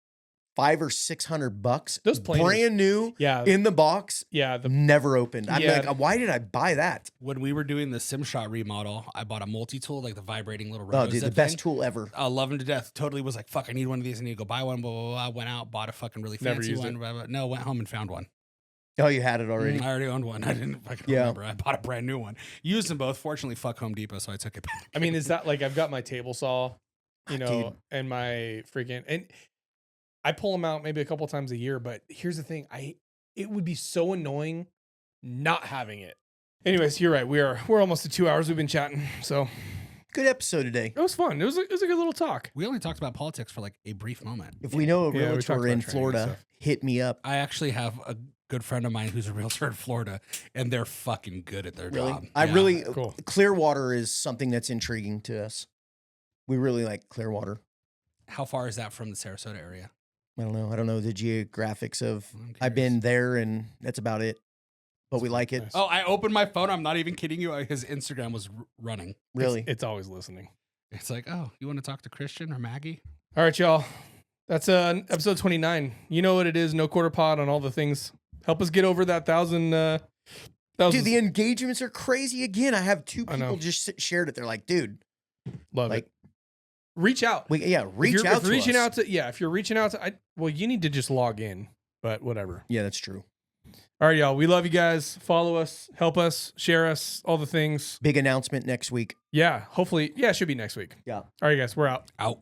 $500 or $600. Those planers- brand new Yeah. in the box, Yeah. never opened. I'm Yeah. like, why did I buy that? when we were doing the SimShot remodel, I bought a multi-tool, like the vibrating little Oh, roto dude, the zip best thing. tool ever. I love him to death. Totally was like, fuck, I need one of these. I need to go buy one. Blah, blah, blah. Went out, bought a fucking really Never fancy used one. it. Blah, blah. No, went home and found one. Oh, you had it already. I already owned one. I didn't fucking Yeah. remember. I bought a brand new one. Used them both. Fortunately, fuck Home Depot, so I took it back. I mean, is that like I've got my table saw, you know, Dude. and my freaking and I pull them out maybe a couple times a year. But here's the thing: it would be so annoying not having it. Anyways, you're right. We're almost to 2 hours. We've been chatting, so Good episode today. it was fun. It was a good little talk. We only talked about politics for like a brief moment. If we know a Yeah, we realtor talked about in training and Florida, stuff. hit me up. I actually have a good friend of mine who's a realtor in Florida, and they're fucking good at their Really? job. I Yeah. really Cool. Clearwater is something that's intriguing to us. We really like Clearwater. How far is that from the Sarasota area? I don't know. I don't know the geographics of. I'm I've curious. been there, and that's about it. But we like it. Nice. Oh, I opened my phone. I'm not even kidding you. His Instagram was running. Really. It's always listening. It's like, oh, you want to talk to Christian or Maggie? All right, y'all. That's episode 29. You know what it is. No quarter pod on all the things. Help us get over that 1,000. Dude, the engagements are crazy again. I have 2 I know. people just shared it. They're like, dude, Love like, it. Reach out. reach if out you're to reaching us. out to if you're reaching out to well, you need to just log in. But whatever. Yeah, that's true. All right, y'all. We love you guys. Follow us, help us, share us, all the things. Big announcement next week. Yeah, hopefully. Yeah, it should be next week. Yeah. All right, guys. We're out. Out.